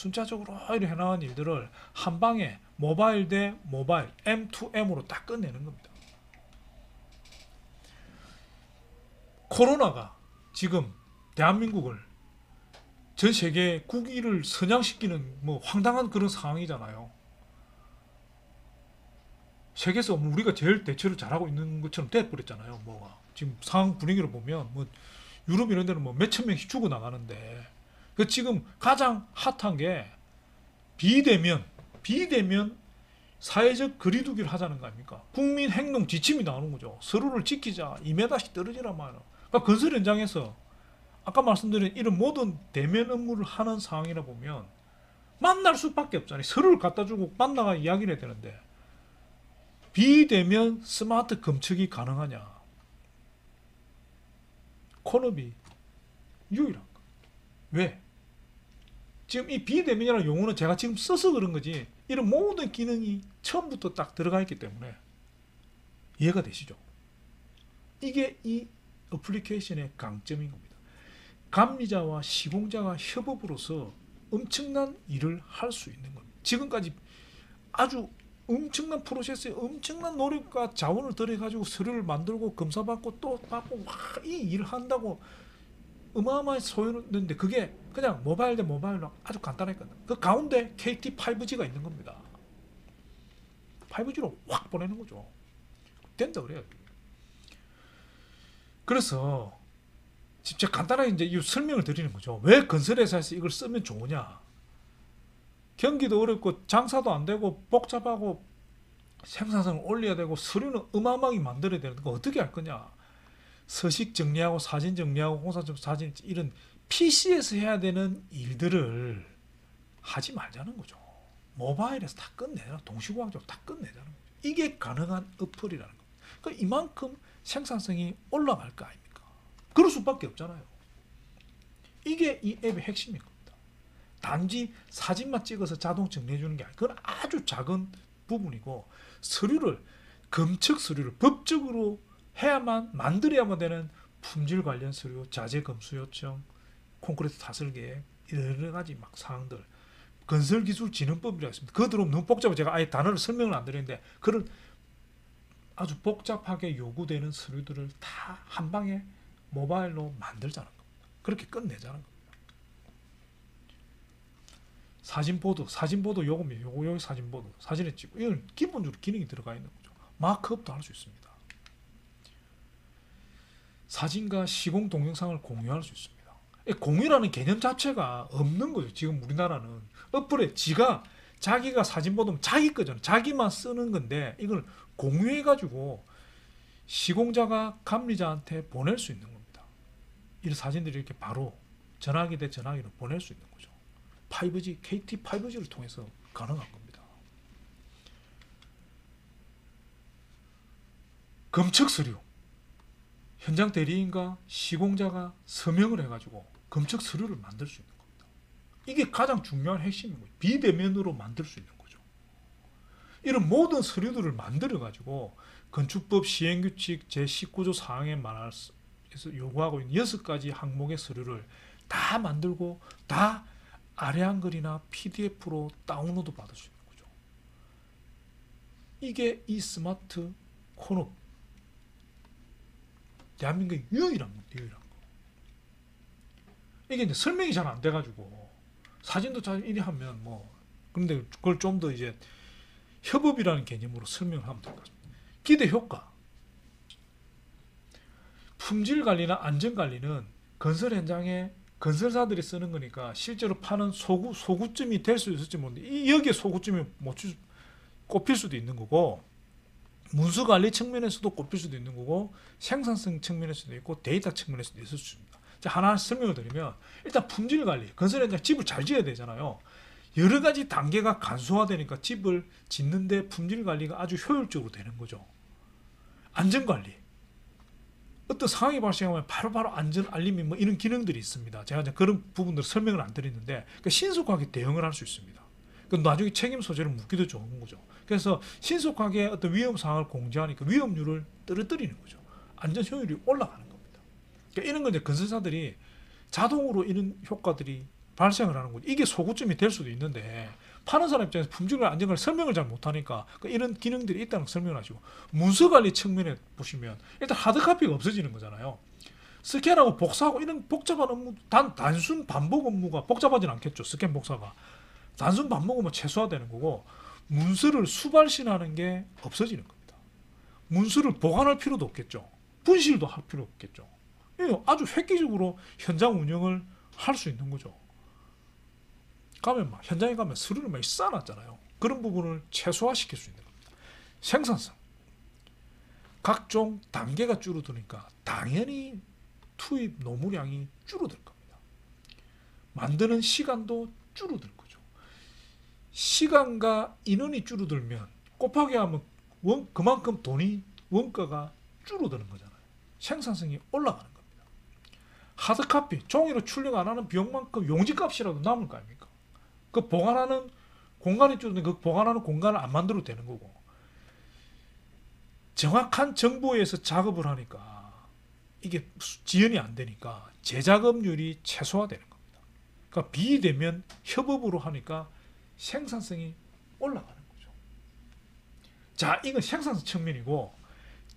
한 방에 모바일 대 모바일 M2M으로 딱 끝내는 겁니다. 코로나가 지금 대한민국을 전 세계 국위를 선양시키는 뭐 황당한 그런 상황이잖아요. 세계에서 우리가 제일 대처를 잘하고 있는 것처럼 돼버렸잖아요. 뭐가 지금 상황 분위기를 보면 뭐 유럽 이런 데는 뭐 몇천 명씩 죽어 나가는데 그 지금 가장 핫한 게 비대면 사회적 거리두기를 하자는 거 아닙니까? 국민 행동 지침이 나오는 거죠. 서로를 지키자, 2m씩 떨어지라 말이야. 그러니까 건설 현장에서 아까 말씀드린 이런 모든 대면 업무를 하는 상황이라 보면 만날 수밖에 없잖아요. 서로를 갖다 주고 만나가 이야기를 해야 되는데 비대면 스마트 검측이 가능하냐? 콘업이 유일한 거. 왜? 지금 이 비대면이라는 용어는 제가 지금 써서 그런 거지 이런 모든 기능이 처음부터 딱 들어가 있기 때문에 이해가 되시죠? 이게 이 어플리케이션의 강점인 겁니다. 감리자와 시공자가 협업으로서 엄청난 일을 할 수 있는 겁니다. 지금까지 아주 엄청난 프로세스에 엄청난 노력과 자원을 들여가지고 서류를 만들고 검사받고 또 받고 이 일을 한다고 어마어마한 소요했는데 그게 그냥 모바일 대 모바일로 아주 간단했거든요. 그 가운데 KT 5G가 있는 겁니다. 5G로 확 보내는 거죠. 된다 그래요. 그래서 진짜 간단하게 이제 이 설명을 드리는 거죠. 왜 건설회사에서 이걸 쓰면 좋으냐? 경기도 어렵고 장사도 안 되고 복잡하고 생산성을 올려야 되고 서류는 어마어마하게 만들어야 되는 거 어떻게 할 거냐? 서식 정리하고 사진 정리하고 공사점 사진 이런 PC에서 해야 되는 일들을 하지 말자는 거죠. 모바일에서 다 끝내라. 동시공학적으로 다 끝내자는 거죠. 이게 가능한 어플이라는 거죠. 그러니까 이만큼 생산성이 올라갈 거 아닙니까? 그럴 수밖에 없잖아요. 이게 이 앱의 핵심인 겁니다. 단지 사진만 찍어서 자동 정리해 주는 게 아니고 그건 아주 작은 부분이고 서류를 검측 서류를 법적으로 해야만 만들어야만 되는 품질 관련 서류, 자재 검수 요청, 콘크리트 타설 계획 여러 가지 막 사항들 건설기술진흥법이라고 있습니다. 그거 들어오면 너무 복잡해 제가 아예 단어를 설명을 안 드리는데 그런 아주 복잡하게 요구되는 서류들을 다 한 방에 모바일로 만들자는 겁니다. 그렇게 끝내자는 겁니다. 사진보도 요겁니다. 요거 사진보도 사진에 찍고 이건 기본적으로 기능이 들어가 있는 거죠. 마크업도 할 수 있습니다. 사진과 시공 동영상을 공유할 수 있습니다. 공유라는 개념 자체가 없는 거죠. 지금 우리나라는 어플에 자기가 사진 보면 자기 거잖아요. 자기만 쓰는 건데 이걸 공유해 가지고 시공자가 감리자한테 보낼 수 있는 겁니다. 이런 사진들이 이렇게 바로 전화기 대 전화기로 보낼 수 있는 거죠. 5G, KT 5G를 통해서 가능한 겁니다. 검측 서류. 현장 대리인과 시공자가 서명을 해가지고 검측 서류를 만들 수 있는 겁니다. 이게 가장 중요한 핵심인 거예요. 비대면으로 만들 수 있는 거죠. 이런 모든 서류들을 만들어가지고 건축법 시행규칙 제19조 사항에 말해서 요구하고 있는 6가지 항목의 서류를 다 만들고 다 아래 한글이나 PDF로 다운로드 받을 수 있는 거죠. 이게 이 스마트 콘업 대한민국의 유일한 거. 이게 이제 설명이 잘 안 돼가지고 사진도 잘 이리 하면 그런데 그걸 좀 더 이제 협업이라는 개념으로 설명을 하면 될 것 같습니다. 기대 효과. 품질 관리나 안전 관리는 건설 현장에 건설사들이 쓰는 거니까 실제로 파는 소구점이 될 수 있을지 모르는데 여기에 소구점이 꼽힐 수도 있는 거고 문서 관리 측면에서도 꼽힐 수도 있는 거고 생산성 측면에서도 있고 데이터 측면에서도 있을 수 있습니다. 자, 하나 설명을 드리면 일단 품질 관리, 건설 현장 집을 잘 지어야 되잖아요. 여러 가지 단계가 간소화되니까 집을 짓는데 품질 관리가 아주 효율적으로 되는 거죠. 안전 관리. 어떤 상황이 발생하면 바로바로 안전 알림이 이런 기능들이 있습니다. 제가 이제 그런 부분들 설명을 안 드리는데 그러니까 신속하게 대응을 할 수 있습니다. 나중에 책임 소재를 묻기도 좋은 거죠. 그래서 신속하게 어떤 위험 상황을 공지하니까 위험률을 떨어뜨리는 거죠. 안전 효율이 올라가는 겁니다. 그러니까 이런 건 이제 건설사들이 자동으로 이런 효과들이 발생을 하는 거죠. 이게 소구점이 될 수도 있는데 파는 사람 입장에서 품질과 안전을 설명을 잘 못하니까 이런 기능들이 있다는 걸 설명을 하시고 문서 관리 측면에 보시면 일단 하드카피가 없어지는 거잖아요. 스캔하고 복사하고 이런 복잡한 업무 단순 반복 업무가 복잡하진 않겠죠. 스캔 복사가 단순 반복은 최소화되는 거고 문서를 수발신하는 게 없어지는 겁니다. 문서를 보관할 필요도 없겠죠. 분실도 할 필요 없겠죠. 아주 획기적으로 현장 운영을 할 수 있는 거죠. 현장에 가면 서류를 많이 쌓아놨잖아요. 그런 부분을 최소화시킬 수 있는 겁니다. 생산성. 각종 단계가 줄어드니까 당연히 투입 노무량이 줄어들 겁니다. 만드는 시간도 줄어들 거죠. 시간과 인원이 줄어들면 곱하기 하면 그만큼 원가가 줄어드는 거잖아요. 생산성이 올라가는 겁니다. 하드카피, 종이로 출력 안 하는 비용만큼 용지값이라도 남을 거 아닙니까? 그 보관하는 공간이 줄는데 그 보관하는 공간을 안 만들어도 되는 거고, 정확한 정보에서 작업을 하니까 이게 지연이 안 되니까 재작업률이 최소화되는 겁니다. 그러니까 비대면 협업으로 하니까 생산성이 올라가는 거죠. 자, 이건 생산성 측면이고,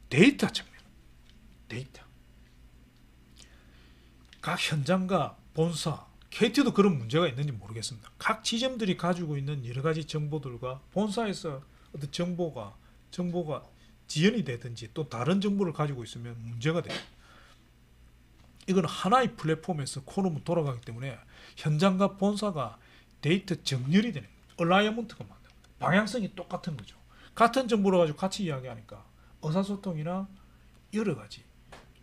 데이터 측면. 데이터. 각 현장과 본사, KT도 그런 문제가 있는지 모르겠습니다. 각 지점들이 가지고 있는 여러 가지 정보들과 본사에서 어떤 정보가 지연이 되든지 또 다른 정보를 가지고 있으면 문제가 돼요. 이건 하나의 플랫폼에서 코너로 돌아가기 때문에 현장과 본사가 데이터 정렬이 되는 거예요. 얼라이먼트가 맞는 거예요. 방향성이 똑같은 거죠. 같은 정보를 가지고 같이 이야기하니까 의사소통이나 여러 가지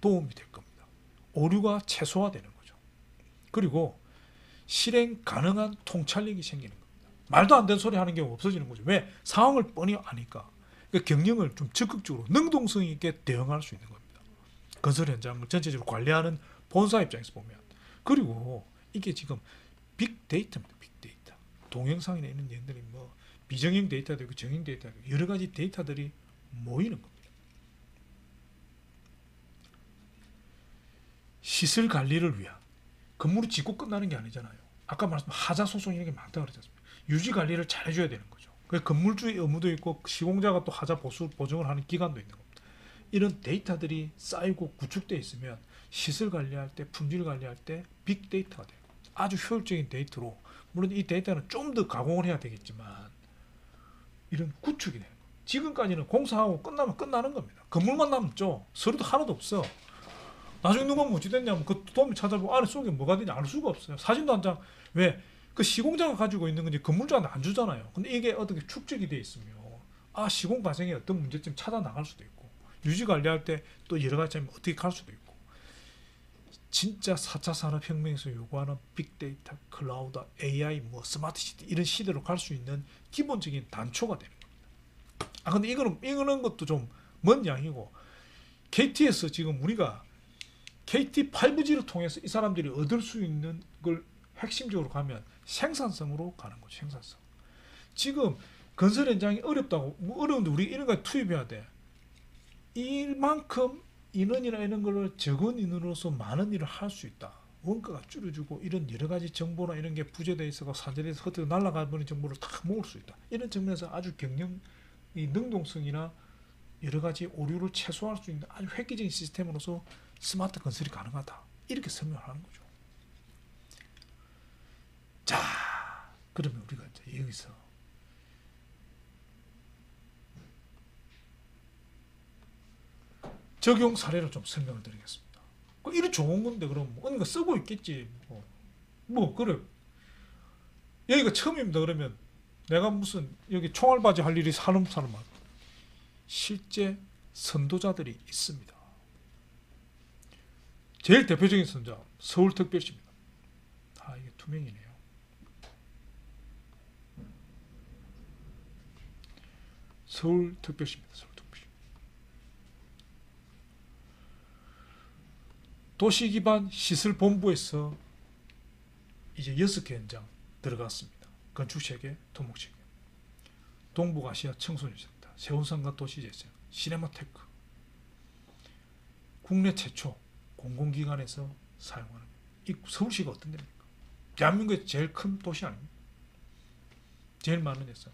도움이 될 겁니다. 오류가 최소화되는 거죠. 그리고 실행 가능한 통찰력이 생기는 겁니다. 말도 안 되는 소리 하는 경우가 없어지는 거죠. 왜? 상황을 뻔히 아니까. 그러니까 경영을 좀 적극적으로 능동성 있게 대응할 수 있는 겁니다. 건설 현장을 전체적으로 관리하는 본사 입장에서 보면. 그리고 이게 지금 빅데이터입니다. 빅데이터. 동영상이나 이런 얘들이 뭐 비정형 데이터도 있고 정형 데이터도 있고 여러 가지 데이터들이 모이는 겁니다. 시설 관리를 위한, 건물이 짓고 끝나는 게 아니잖아요. 아까 말씀드린 하자 소송 이런 게 많다고 그랬잖습니다. 유지 관리를 잘 해줘야 되는 거죠. 건물주의 의무도 있고 시공자가 또 하자 보증을 하는 기관도 있는 겁니다. 이런 데이터들이 쌓이고 구축되어 있으면 시설 관리할 때, 품질 관리할 때 빅데이터가 돼요. 아주 효율적인 데이터로, 물론 이 데이터는 좀 더 가공을 해야 되겠지만 이런 구축이 돼요. 지금까지는 공사하고 끝나면 끝나는 겁니다. 건물만 남죠. 서류도 하나도 없어. 나중에 누가 뭐지 됐냐면 그 도움이 찾아보고 안에 속에 뭐가 되냐 알 수가 없어요. 사진도 한 장. 왜? 그 시공자가 가지고 있는 건지 건물주한테 안 주잖아요. 근데 이게 어떻게 축적이 돼 있으면 시공 과정에 어떤 문제점 찾아 나갈 수도 있고, 유지 관리할 때 또 여러 가지 점이 어떻게 갈 수도 있고, 진짜 4차 산업혁명에서 요구하는 빅데이터, 클라우드, AI, 뭐 스마트 시티 이런 시대로 갈 수 있는 기본적인 단초가 되는 겁니다. 근데 이거는 것도 좀 먼 양이고, KT에서 지금 우리가 KT 5G를 통해서 이 사람들이 얻을 수 있는 걸 핵심적으로 가면 생산성으로 가는 거죠. 생산성. 지금 건설 현장이 어렵다고, 어려운데 우리 이런 거 투입해야 돼. 이만큼 인원이나 이런 걸 적은 인원으로서 많은 일을 할 수 있다. 원가가 줄여주고 이런 여러 가지 정보나 이런 게 부재되어 있어서 산재돼서 흩어져 날아가 버린 정보를 다 모을 수 있다. 이런 측면에서 아주 경영, 이 능동성이나 여러 가지 오류를 최소화할 수 있는 아주 획기적인 시스템으로서 스마트 건설이 가능하다. 이렇게 설명하는 거죠. 자, 그러면 우리가 이제 여기서 적용 사례를 좀 설명을 드리겠습니다. 이리 좋은 건데 그럼 어딘가 쓰고 있겠지. 그래. 여기가 처음입니다. 그러면 내가 무슨 여기 총알바지 할 일이 사람 실제 선도자들이 있습니다. 제일 대표적인 선자 서울특별시입니다. 이게 투명이네요. 서울특별시입니다. 서울특별시. 도시기반 시설본부에서 이제 6개 현장 들어갔습니다. 건축체계, 토목체계, 동북아시아 청소년센터, 세운상가 도시재생, 시네마테크, 국내 최초 공공기관에서 사용하는, 이 서울시가 어떤 데입니까? 대한민국의 제일 큰 도시 아닙니까? 제일 많은 데서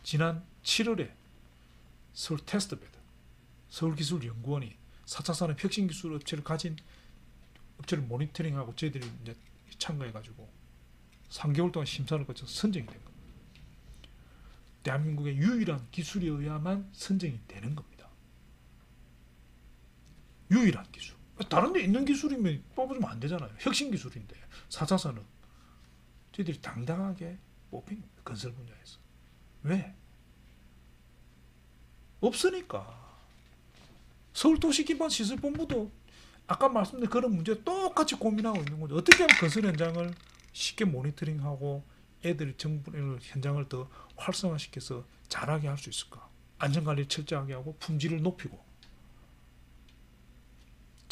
지난 7월에 서울 테스트베드, 서울기술연구원이 4차 산업 혁신기술 업체를 가진 업체를 모니터링하고 저희들이 이제 참가해가지고 3개월 동안 심사를 거쳐서 선정이 된 겁니다. 대한민국의 유일한 기술에 의해야만 선정이 되는 겁니다. 유일한 기술. 다른 데 있는 기술이면 뽑아주면 안 되잖아요. 혁신 기술인데 4차 산업 저희들이 당당하게 뽑힌 겁니다. 건설 분야에서. 왜? 없으니까. 서울도시기반시설본부도 아까 말씀드린 그런 문제 똑같이 고민하고 있는 거죠. 어떻게 하면 건설 현장을 쉽게 모니터링하고 애들이 정부 현장을 더 활성화시켜서 잘하게 할 수 있을까? 안전관리를 철저하게 하고 품질을 높이고.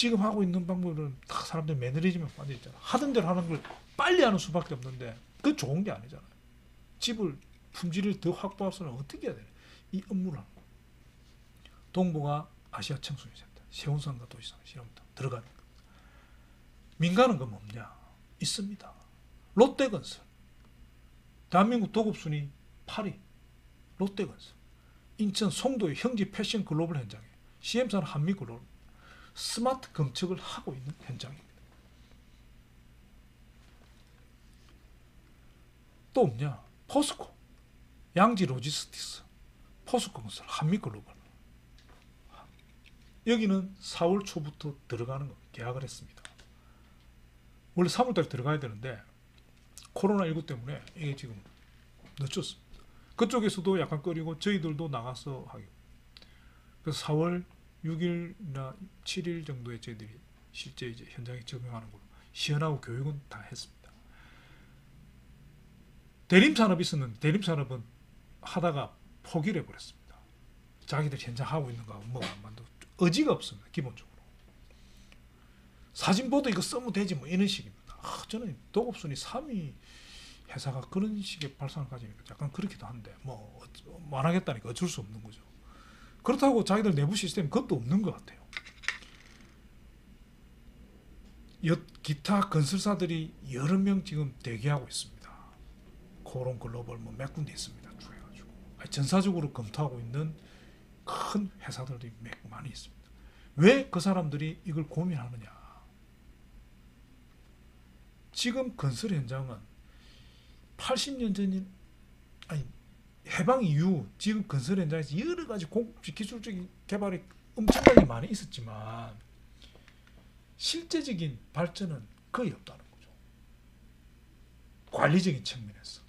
지금 하고 있는 방법은 다 사람들 매너리즘에 빠져 있잖아. 하던 대로 하는 걸 빨리 하는 수밖에 없는데 그 좋은 게 아니잖아요. 집을 품질을 더 확보해서는 어떻게 해야 되나? 이 업무를 하는 거예요. 동부가 아시아 청소년센터, 세운상가 도시상 실험부터 들어가는 거예요. 민간은 그럼 없냐? 있습니다. 롯데건설, 대한민국 도급 순위 8위 롯데건설, 인천 송도의 형지 패션 글로벌 현장에 CM사는 한미 글로벌 스마트 검측을 하고 있는 현장입니다. 또 없냐? 포스코, 양지 로지스틱스, 포스코 건설, 한미 글로벌. 여기는 4월 초부터 들어가는 거 계약을 했습니다. 원래 3월달에 들어가야 되는데 코로나19 때문에 이게 지금 늦췄습니다. 그쪽에서도 약간 꺼리고 저희들도 나가서 하기. 그래서 4월 6일이나 7일 정도에 저희들이 실제 이제 현장에 적용하는 걸로 시연하고 교육은 다 했습니다. 대림산업이 있었는데 대림산업은 하다가 포기를 해버렸습니다. 자기들 현장 하고 있는 거하고 뭐가 안 맞고 의지가 없습니다. 기본적으로. 사진보도 이거 쓰면 되지 뭐 이런 식입니다. 저는 도급순위 3위 회사가 그런 식의 발상을 가지니까 약간 그렇기도 한데 뭐 안 하겠다니까 어쩔 수 없는 거죠. 그렇다고 자기들 내부 시스템 그것도 없는 것 같아요. 기타 건설사들이 여러 명 지금 대기하고 있습니다. 코론 글로벌 뭐 몇 군데 있습니다. 쭉 해가지고 전사적으로 검토하고 있는 큰 회사들이 많이 있습니다. 왜 그 사람들이 이걸 고민하느냐? 지금 건설 현장은 80년 전인 아니 해방 이후 지금 건설 현장에서 여러 가지 고급지 기술적인 개발이 엄청나게 많이 있었지만 실제적인 발전은 거의 없다는 거죠. 관리적인 측면에서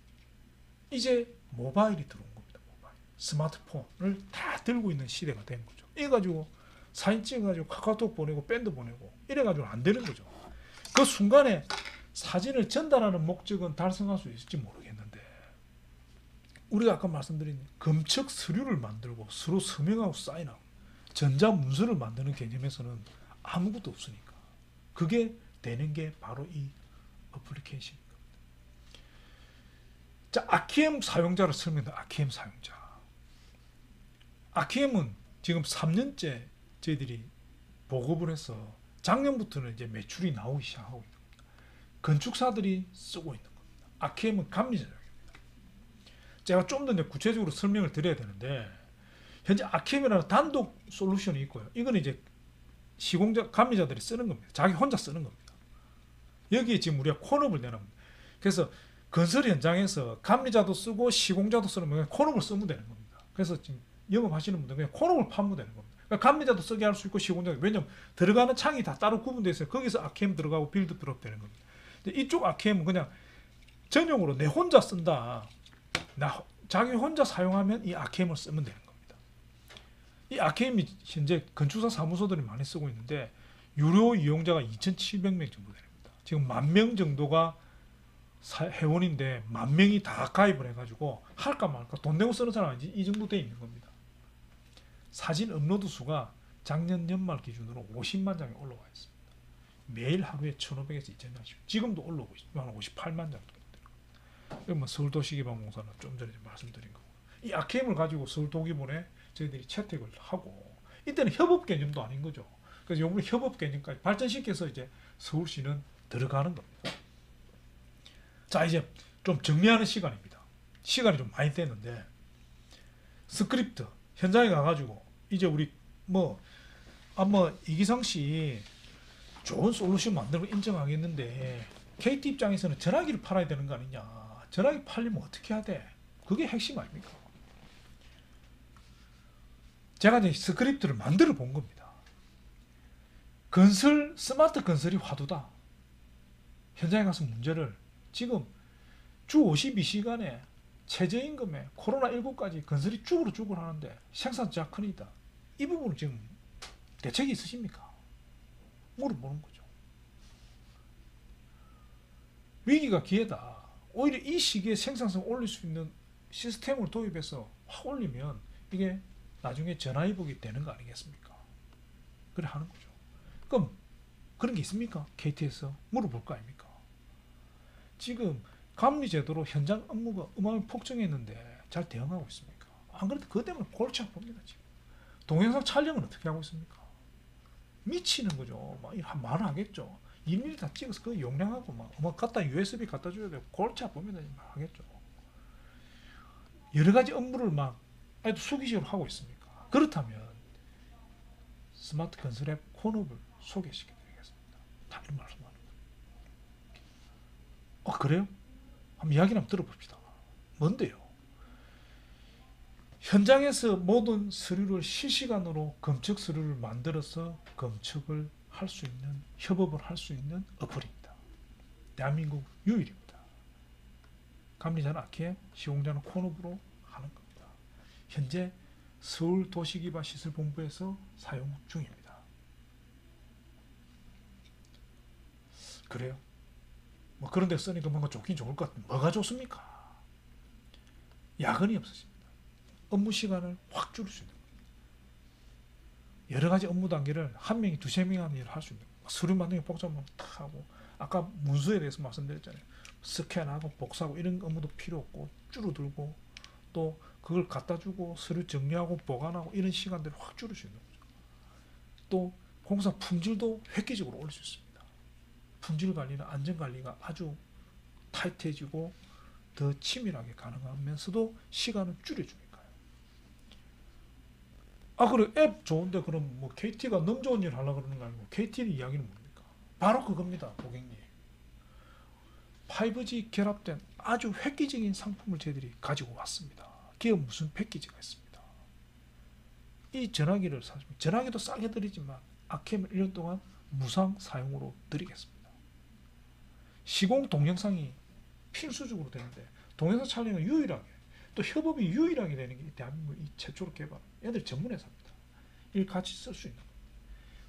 이제 모바일이 들어온 겁니다. 모바일. 스마트폰을 다 들고 있는 시대가 된 거죠. 이래가지고 사진 찍어가지고 카카오톡 보내고 밴드 보내고 이래가지고 안 되는 거죠. 그 순간에 사진을 전달하는 목적은 달성할 수 있을지 모르겠는데 우리가 아까 말씀드린 검측 서류를 만들고 서로 서명하고 사인하고 전자문서를 만드는 개념에서는 아무것도 없으니까 그게 되는 게 바로 이 어플리케이션인 겁니다. 자, 아키엠 사용자를 설명드립니다. 아키엠 사용자. 아키엠은 지금 3년째 저희들이 보급을 해서 작년부터는 이제 매출이 나오기 시작하고 있는 겁니다. 건축사들이 쓰고 있는 겁니다. 아키엠은 감리자격입니다. 제가 좀 더 구체적으로 설명을 드려야 되는데 현재 아키엠이라는 단독 솔루션이 있고요. 이거는 이제 시공자, 감리자들이 쓰는 겁니다. 자기 혼자 쓰는 겁니다. 여기에 지금 우리가 콘업을 내는 겁니다. 그래서 건설 현장에서 감리자도 쓰고 시공자도 쓰는 거예요. 콘업을 쓰면 되는 겁니다. 그래서 지금 영업하시는 분들은 그냥 콘업을 파면 되는 겁니다. 그러니까 감리자도 쓰게 할 수 있고 시공자도. 왜냐하면 들어가는 창이 다 따로 구분되어 있어요. 거기서 아키엠 들어가고 빌드 드롭 되는 겁니다. 이쪽 아키엠은 그냥 전용으로 내 혼자 쓴다. 자기 혼자 사용하면 이 아키엠을 쓰면 되는 겁니다. 이 아키엠이 현재 건축사 사무소들이 많이 쓰고 있는데 유료 이용자가 2,700명 정도 됩니다. 지금 10,000명 정도가 회원인데 10,000명이 다 가입을 해가지고 할까 말까 돈 내고 쓰는 사람은 이 정도 돼 있는 겁니다. 사진 업로드 수가 작년 연말 기준으로 50만 장이 올라와 있습니다. 매일 하루에 1,500에서 2,000장씩 지금도 올라오고 있습니다. 58만 장 정도. 뭐 서울도시개발공사는 좀 전에 말씀드린 거고 이 아키엠을 가지고 서울도기본에 저희들이 채택을 하고 이때는 협업 개념도 아닌 거죠. 그래서 이번에 협업 개념까지 발전시켜서 이제 서울시는 들어가는 겁니다. 자, 이제 좀 정리하는 시간입니다. 시간이 좀 많이 됐는데 스크립트 현장에 가가지고 이제 우리 이기상 씨 좋은 솔루션 만들고 인정하겠는데 KT 입장에서는 전화기를 팔아야 되는 거 아니냐. 전화기 팔리면 어떻게 해야 돼? 그게 핵심 아닙니까? 제가 이제 스크립트를 만들어 본 겁니다. 스마트 건설이 화두다. 현장에 가서 문제를 지금 주 52시간에 최저임금에 코로나19까지 건설이 쭈글쭈글 하는데 생산 저하권이다. 이 부분은 지금 대책이 있으십니까? 물어보는 거죠. 위기가 기회다. 오히려 이 시기에 생산성 올릴 수 있는 시스템을 도입해서 확 올리면 이게 나중에 전화위복이 되는 거 아니겠습니까? 그래 하는 거죠. 그럼 그런 게 있습니까? KT에서 물어볼 거 아닙니까? 지금 감리 제도로 현장 업무가 어마어마하게 폭증했는데 잘 대응하고 있습니까? 안 그래도 그것 때문에 골치 아픕니다. 지금 동영상 촬영은 어떻게 하고 있습니까? 미치는 거죠. 막 말을 하겠죠. 일일이 다 찍어서 그 용량하고 막 갖다 USB 갖다 줘야 되고 골치 아픕니다. 하겠죠. 여러 가지 업무를 막 아주 수기적으로 하고 있습니까? 그렇다면 스마트 건설앱 콘업을 소개시켜드리겠습니다. 다 이런 말씀하는 거예요. 그래요? 한번 이야기를 한번 들어봅시다. 뭔데요? 현장에서 모든 서류를 실시간으로 검측 서류를 만들어서 검측을 할 수 있는, 협업을 할 수 있는 어플입니다. 대한민국 유일입니다. 감리자는 아키엠, 시공자는 콘업으로 하는 겁니다. 현재 서울도시기반시설본부에서 사용 중입니다. 그래요? 뭐 그런 데 쓰니까 뭔가 좋긴 좋을 것 같은데 뭐가 좋습니까? 야근이 없어집니다. 업무 시간을 확 줄일 수 있는 겁니다. 여러 가지 업무 단계를 한 명이 두세 명이 하는 일을 할 수 있는 겁니다. 서류 만드는 게 복잡하면 탁 하고, 아까 문서에 대해서 말씀드렸잖아요. 스캔하고 복사하고 이런 업무도 필요 없고 줄어들고, 또 그걸 갖다 주고 서류 정리하고 보관하고 이런 시간들을 확 줄일 수 있는 거죠. 또 공사 품질도 획기적으로 올릴 수 있습니다. 품질 관리나 안전 관리가 아주 타이트해지고 더 치밀하게 가능하면서도 시간을 줄여주니까요. 그래, 앱 좋은데 그럼 뭐 KT가 너무 좋은 일 하려고 그러는 거 아니고, KT의 이야기는 뭡니까? 바로 그겁니다, 고객님. 5G 결합된 아주 획기적인 상품을 저희들이 가지고 왔습니다. 기업 무슨 패키지가 있습니다. 이 전화기를 사시면, 전화기도 싸게 드리지만 아캠을 1년 동안 무상 사용으로 드리겠습니다. 시공 동영상이 필수적으로 되는데, 동영상 촬영은 유일하게, 또 협업이 유일하게 되는 게 대한민국 이 최초로 개발, 얘들 전문 회사입니다. 이걸 같이 쓸 수 있는 겁니다.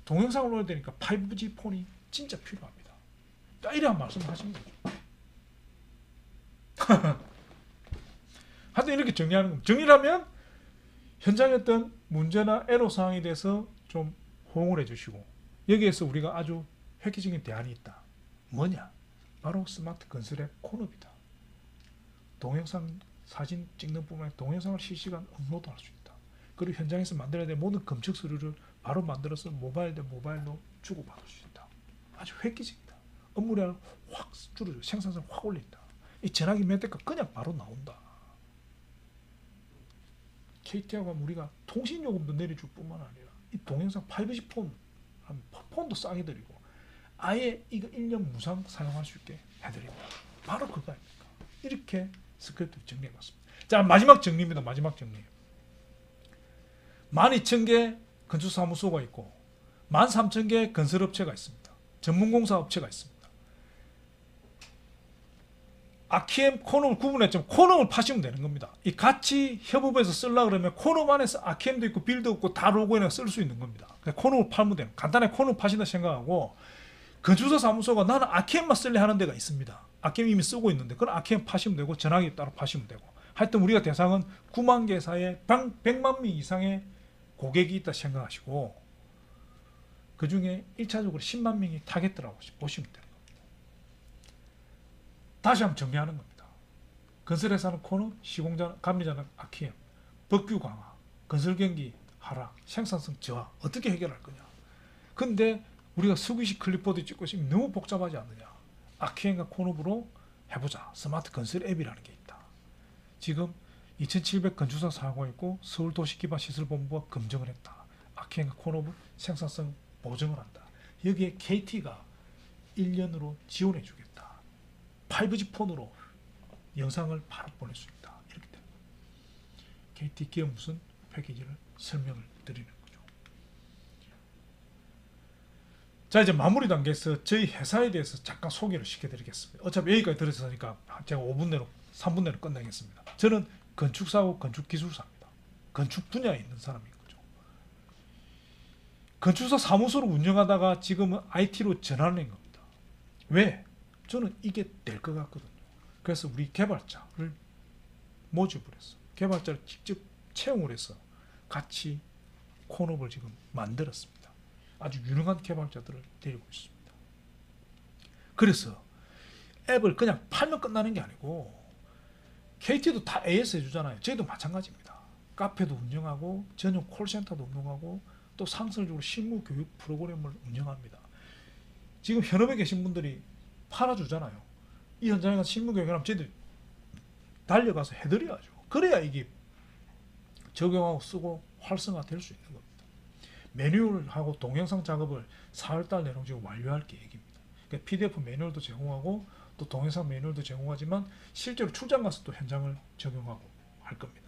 동영상을 올려야 되니까 5G 폰이 진짜 필요합니다. 이런 말씀을 하시는 거죠. 하여튼 이렇게 정리하는 겁니다. 정리를 하면 현장에 어떤 문제나 애로사항에 대해서 좀 호응을 해주시고, 여기에서 우리가 아주 획기적인 대안이 있다. 뭐냐? 바로 스마트 건설앱 콘업이다. 동영상 사진 찍는 뿐만 아니라 동영상을 실시간 업로드할 수 있다. 그리고 현장에서 만들어야 될 모든 검측 서류를 바로 만들어서 모바일 대 모바일로 주고받을 수 있다. 아주 획기적이다. 업무량을 확 줄여줘. 생산성을 확 올린다. 이 전화기 몇 대가 그냥 바로 나온다. KT하고 우리가 통신요금도 내려줄 뿐만 아니라 이 동영상 5G 폰도 싸게 드리고, 아예 이거 1년 무상 사용할 수 있게 해드립니다. 바로 그거 아닙니까? 이렇게 스크립트를 정리해봤습니다. 자, 마지막 정리입니다. 마지막 정리. 12,000개 건축사무소가 있고 13,000개 건설업체가 있습니다. 전문공사 업체가 있습니다. 아키엠 콘업을 구분했지만 콘업을 파시면 되는 겁니다. 이 같이 협업해서 쓰려고 그러면 콘업 안에서 아키엠도 있고 빌도 있고 다 로그인해서 쓸 수 있는 겁니다. 콘업을 팔면 돼요. 간단하게 콘업 파신다 생각하고, 건축사 사무소가 나는 아키엠만 쓸래 하는 데가 있습니다. 아키엠 이미 쓰고 있는데 그건 아키엠 파시면 되고 전화기 따로 파시면 되고, 하여튼 우리가 대상은 9만 개사의 100만 명 이상의 고객이 있다 생각하시고, 그 중에 1차적으로 10만 명이 타겟이라고 보시면 돼요. 다시 한번 정리하는 겁니다. 건설회사는 콘업, 시공자는, 감리자는 아키엠, 법규 강화, 건설 경기 하락, 생산성 저하 어떻게 해결할 거냐. 근데 우리가 수기식 클립보드 찍고 있으면 너무 복잡하지 않느냐. 아키엠과 콘업으로 해보자. 스마트 건설 앱이라는 게 있다. 지금 2,700 건축사 사용하고 있고 서울도시기반시설본부가 검증을 했다. 아키엠과 콘업은 생산성 보증을 한다. 여기에 KT가 1년으로 지원해 주겠다. 5G 폰으로 영상을 바로 보낼 수 있다. 이렇게 됩니다. KT 기업 무슨 패키지를 설명을 드리는 거죠. 자, 이제 마무리 단계에서 저희 회사에 대해서 잠깐 소개를 시켜드리겠습니다. 어차피 여기까지 들으셨으니까 제가 5분 내로 3분 내로 끝내겠습니다. 저는 건축사고 건축기술사입니다. 건축 분야에 있는 사람인 거죠. 건축사 사무소를 운영하다가 지금은 IT로 전환한 겁니다. 왜? 저는 이게 될 것 같거든요. 그래서 우리 개발자를 모집을 해서 개발자를 직접 채용을 해서 같이 콘업을 지금 만들었습니다. 아주 유능한 개발자들을 데리고 있습니다. 그래서 앱을 그냥 팔면 끝나는 게 아니고 KT도 다 AS 해주잖아요. 저희도 마찬가지입니다. 카페도 운영하고 전용 콜센터도 운영하고 또 상설적으로 실무 교육 프로그램을 운영합니다. 지금 현업에 계신 분들이 팔아주잖아요. 이 현장에 가서 실무 교육을 하면 저희들 달려가서 해드려야죠. 그래야 이게 적용하고 쓰고 활성화 될 수 있는 겁니다. 매뉴얼하고 동영상 작업을 4월달 내로 지금 완료할 계획입니다. 그러니까 PDF 매뉴얼도 제공하고 또 동영상 매뉴얼도 제공하지만 실제로 출장 가서 또 현장을 적용하고 할 겁니다.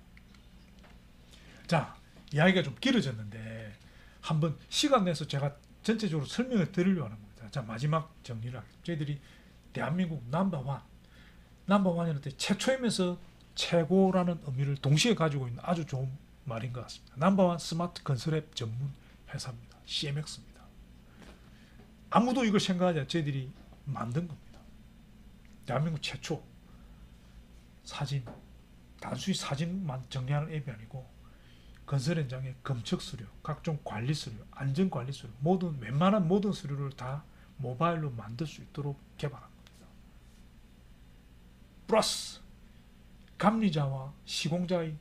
자, 이야기가 좀 길어졌는데 한번 시간 내서 제가 전체적으로 설명을 드리려고 하는 겁니다. 자, 마지막 정리를 하겠습니다. 저희들이 대한민국 넘버원, 넘버원이라는 때 최초이면서 최고라는 의미를 동시에 가지고 있는 아주 좋은 말인 것 같습니다. 넘버원 스마트 건설 앱 전문 회사입니다. CMX입니다. 아무도 이걸 생각하지 않아 저희들이 만든 겁니다. 대한민국 최초 사진, 단순히 사진만 정리하는 앱이 아니고 건설 현장의 검측 수료, 각종 관리 수료, 안전 관리 수료, 웬만한 모든 수료를 다 모바일로 만들 수 있도록 개발한 겁니다. 플러스 감리자와 시공자의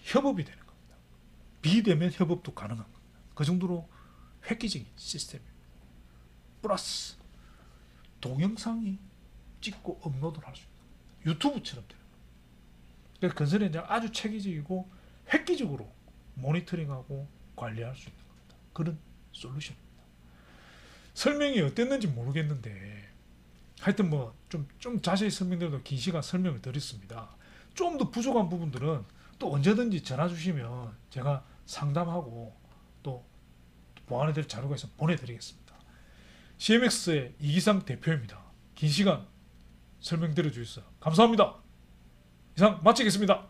협업이 되는 겁니다. 비대면 협업도 가능한 겁니다. 그 정도로 획기적인 시스템입니다. 플러스 동영상이 찍고 업로드를 할 수 있는 겁니다. 유튜브처럼 되는 겁니다. 그래서 건설 현장 아주 체계적이고 획기적으로 모니터링하고 관리할 수 있는 겁니다. 그런 솔루션입니다. 설명이 어땠는지 모르겠는데 하여튼 뭐 좀 자세히 설명드려도 긴 시간 설명을 드렸습니다. 좀 더 부족한 부분들은 또 언제든지 전화 주시면 제가 상담하고 또 보완해드릴 자료가 있으면 보내드리겠습니다. CMX의 이기상 대표입니다. 긴 시간 설명 드려주셔서 감사합니다. 이상 마치겠습니다.